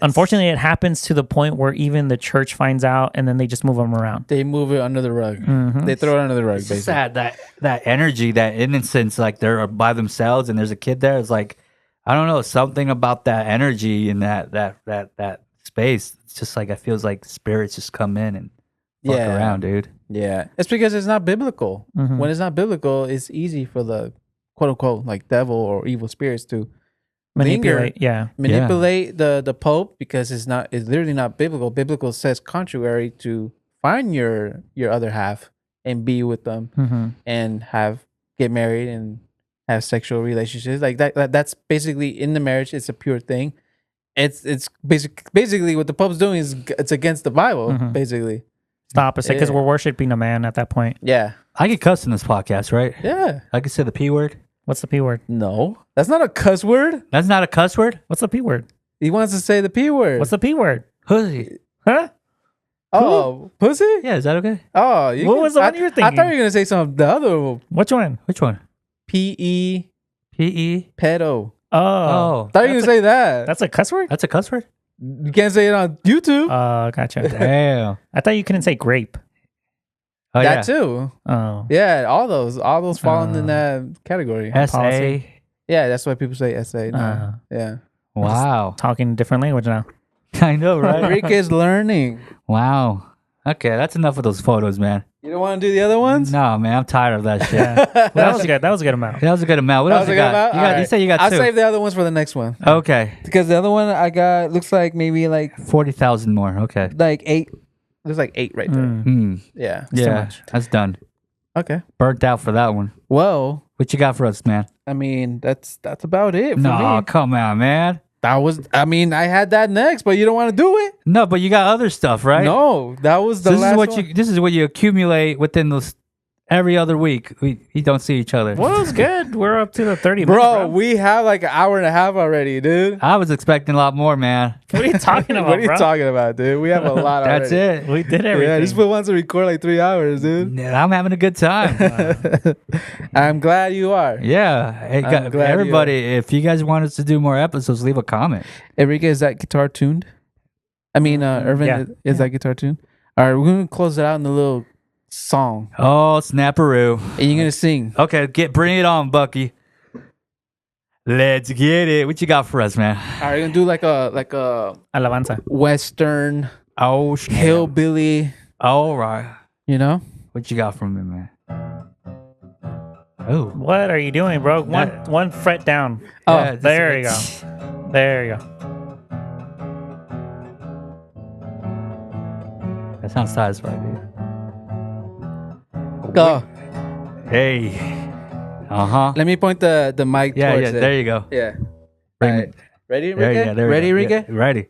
unfortunately, it happens to the point where even the church finds out, and then they just move them around. They move it under the rug. Mhm. They throw it under the rug, It's just basically. that energy, that innocence, like they're by themselves and there's a kid there. It's like, I don't know, something about that energy in that space. It's just like, it feels like spirits just come in and fuck Yeah. around, dude. Yeah, it's because it's not biblical. Mhm. When it's not biblical, it's easy for the quote unquote like devil or evil spirits to Manipulate, yeah. manipulate the Pope because it's literally not biblical. Biblical says contrary to find your other half and be with them Mm-hmm. and get married and have sexual relationships like that. That's basically in the marriage. It's a pure thing. It's basically what the Pope's doing is it's against the Bible. Mhm. Basically, It's the opposite because Yeah. we're worshiping a man at that point. yeah, I get cussed in this podcast, right? yeah. I can say the P word. What's the P word? No, that's not a cuss word. That's not a cuss word? What's the P word? He wants to say the P word. What's the P word? Pussy. Huh? Oh, pussy? Yeah, is that okay? Oh, What was the one you were I thought thinking? you were gonna say something. The other one. Which one? Which one? P-E P-E? pedo. Oh, Oh. Thought you were gonna say that. that's a cuss word? That's a cuss word? You can't say it on YouTube. Gotcha. Damn. I thought you couldn't say grape. Oh, that yeah. too. Oh. Yeah, all those fall in that category. S-A. Policy. Yeah, that's why people say SA. No. Uh, Yeah. Wow. Talking a different language now. I know, right? Enrique's learning. Wow. Okay, that's enough of those photos, man. You don't want to do the other ones? No, man, I'm tired of that shit. Yeah. That was good. That was a good amount. That was a good amount. What That else was a you good got? amount? You got? You Alright. said you got I'll two. save the other ones for the next one. Okay, Because the other one I got looks like maybe like 40,000 more. Okay. 8. There's like 8 right there. Mm. Hmm. Yeah. too Yeah, much. that's done. Okay. Burnt out for that one. Well, What you got for us, man? I mean, that's about it for No, me. come on, man. I had that next, but you don't want to do it? No, but you got other stuff, right? No, that was the So this last is what one. this is what you accumulate within those every other week. We don't see each other. Well, it's good. We're up to the 30 Bro, minutes. we have like an hour and a half already, dude. I was expecting a lot more, man. What are you talking about, What are you bro? talking about, dude? We have a lot already. That's it. We did everything. Yeah, this fool wants to record like 3 hours, dude. Yeah, I'm having a good time. I'm glad you are. Yeah. Hey, I'm glad you everybody, if you guys want us to do more episodes, leave a comment. Enrique, is that guitar tuned? I mean, Irvin, yeah. is that guitar tuned? All right, we're going to close it out in a little song. Oh, snapperoo. And you're going to sing. Okay, bring it on, Bucky. Let's get it. What you got for us, man? All right, we're going to do like a Alabanza. Western, Oh, snap. hillbilly, All right. you know? What you got for me, man? Oh. What are you doing, bro? One fret down. Oh, Yeah, There you go. There you go. That sounds satisfying, dude. Go. Hey. Uh-huh. Let me point the mic Yeah, towards yeah, it. there you go. Yeah. Bring All it. right. Ready, There, Enrique? yeah, there we Ready, go. Enrique? Yeah, ready.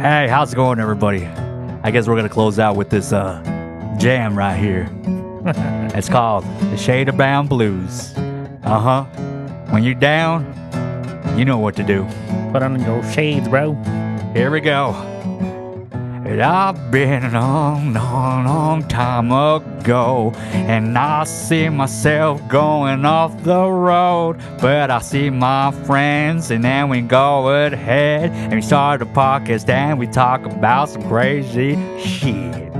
Hey, how's it going, everybody? I guess we're going to close out with this jam right here. It's called The Shade of Brown Blues. Uh-huh. When you're down, you know what to do. Put on your shades, bro. Here we go. And I've been a long, long, long time ago. go. And I see myself going off the road, but I see my friends, and then we go ahead and we start a podcast and we talk about some crazy shit.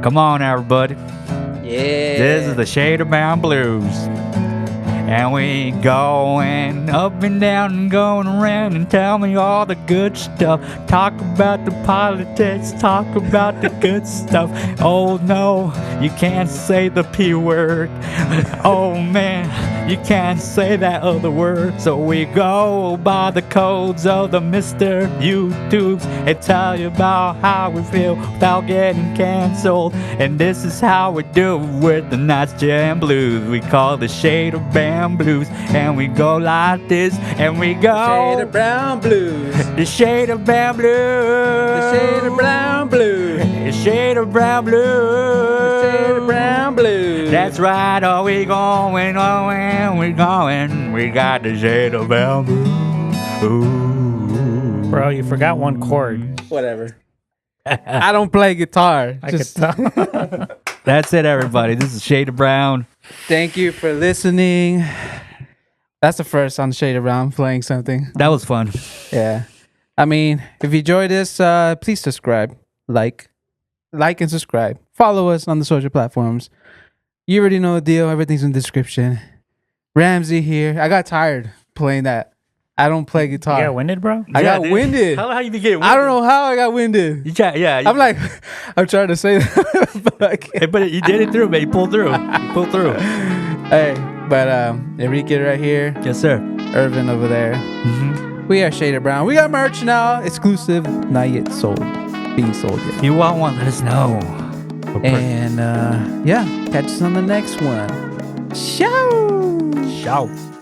Come on, everybody. Yeah. This is the Shader Bound Blues. And we going up and down and going around and tell me all the good stuff. Talk about the politics, talk about the good stuff. Oh no, you can't say the P word. Oh man, you can't say that other word. So we go by the codes of the Mr. YouTubes and tell you about how we feel without getting canceled. And this is how we do it with the Nights Jam Blues. We call the Shader Band Blues, and we go like this, and we go Shader Brown Blues. the Shader Brown Blues, The Shader Brown Blues. the Shader Brown Blues, The Shader Brown Blues. That's right. Oh, we going, we going. We got the Shader Brown Blues. Ooh. Bro, you forgot one chord. Whatever. I don't play guitar. I Just could tell. That's it, everybody. This is Shader Brown. thank you for listening. That's the first on Shader Brown playing something. That was fun. Yeah. I mean, if you enjoyed this, please subscribe, like and subscribe. Follow us on the social platforms. You already know the deal. Everything's in the description. Ramsey here. I got tired playing that. I don't play guitar. You got winded, bro? I got dude. winded. How you get winded? I don't know how I got winded. You try, yeah. I'm like, I'm trying to say that, but I can't. but you did it through, man. You pulled through. You pulled through. Hey, but Enrique right here, Yes, sir. Irvin over there. Mm-hmm. We are Shader Brown. We got merch now, exclusive, not yet sold, being sold yet. If you want one, let us know. And yeah, catch us on the next one. Ciao. Ciao.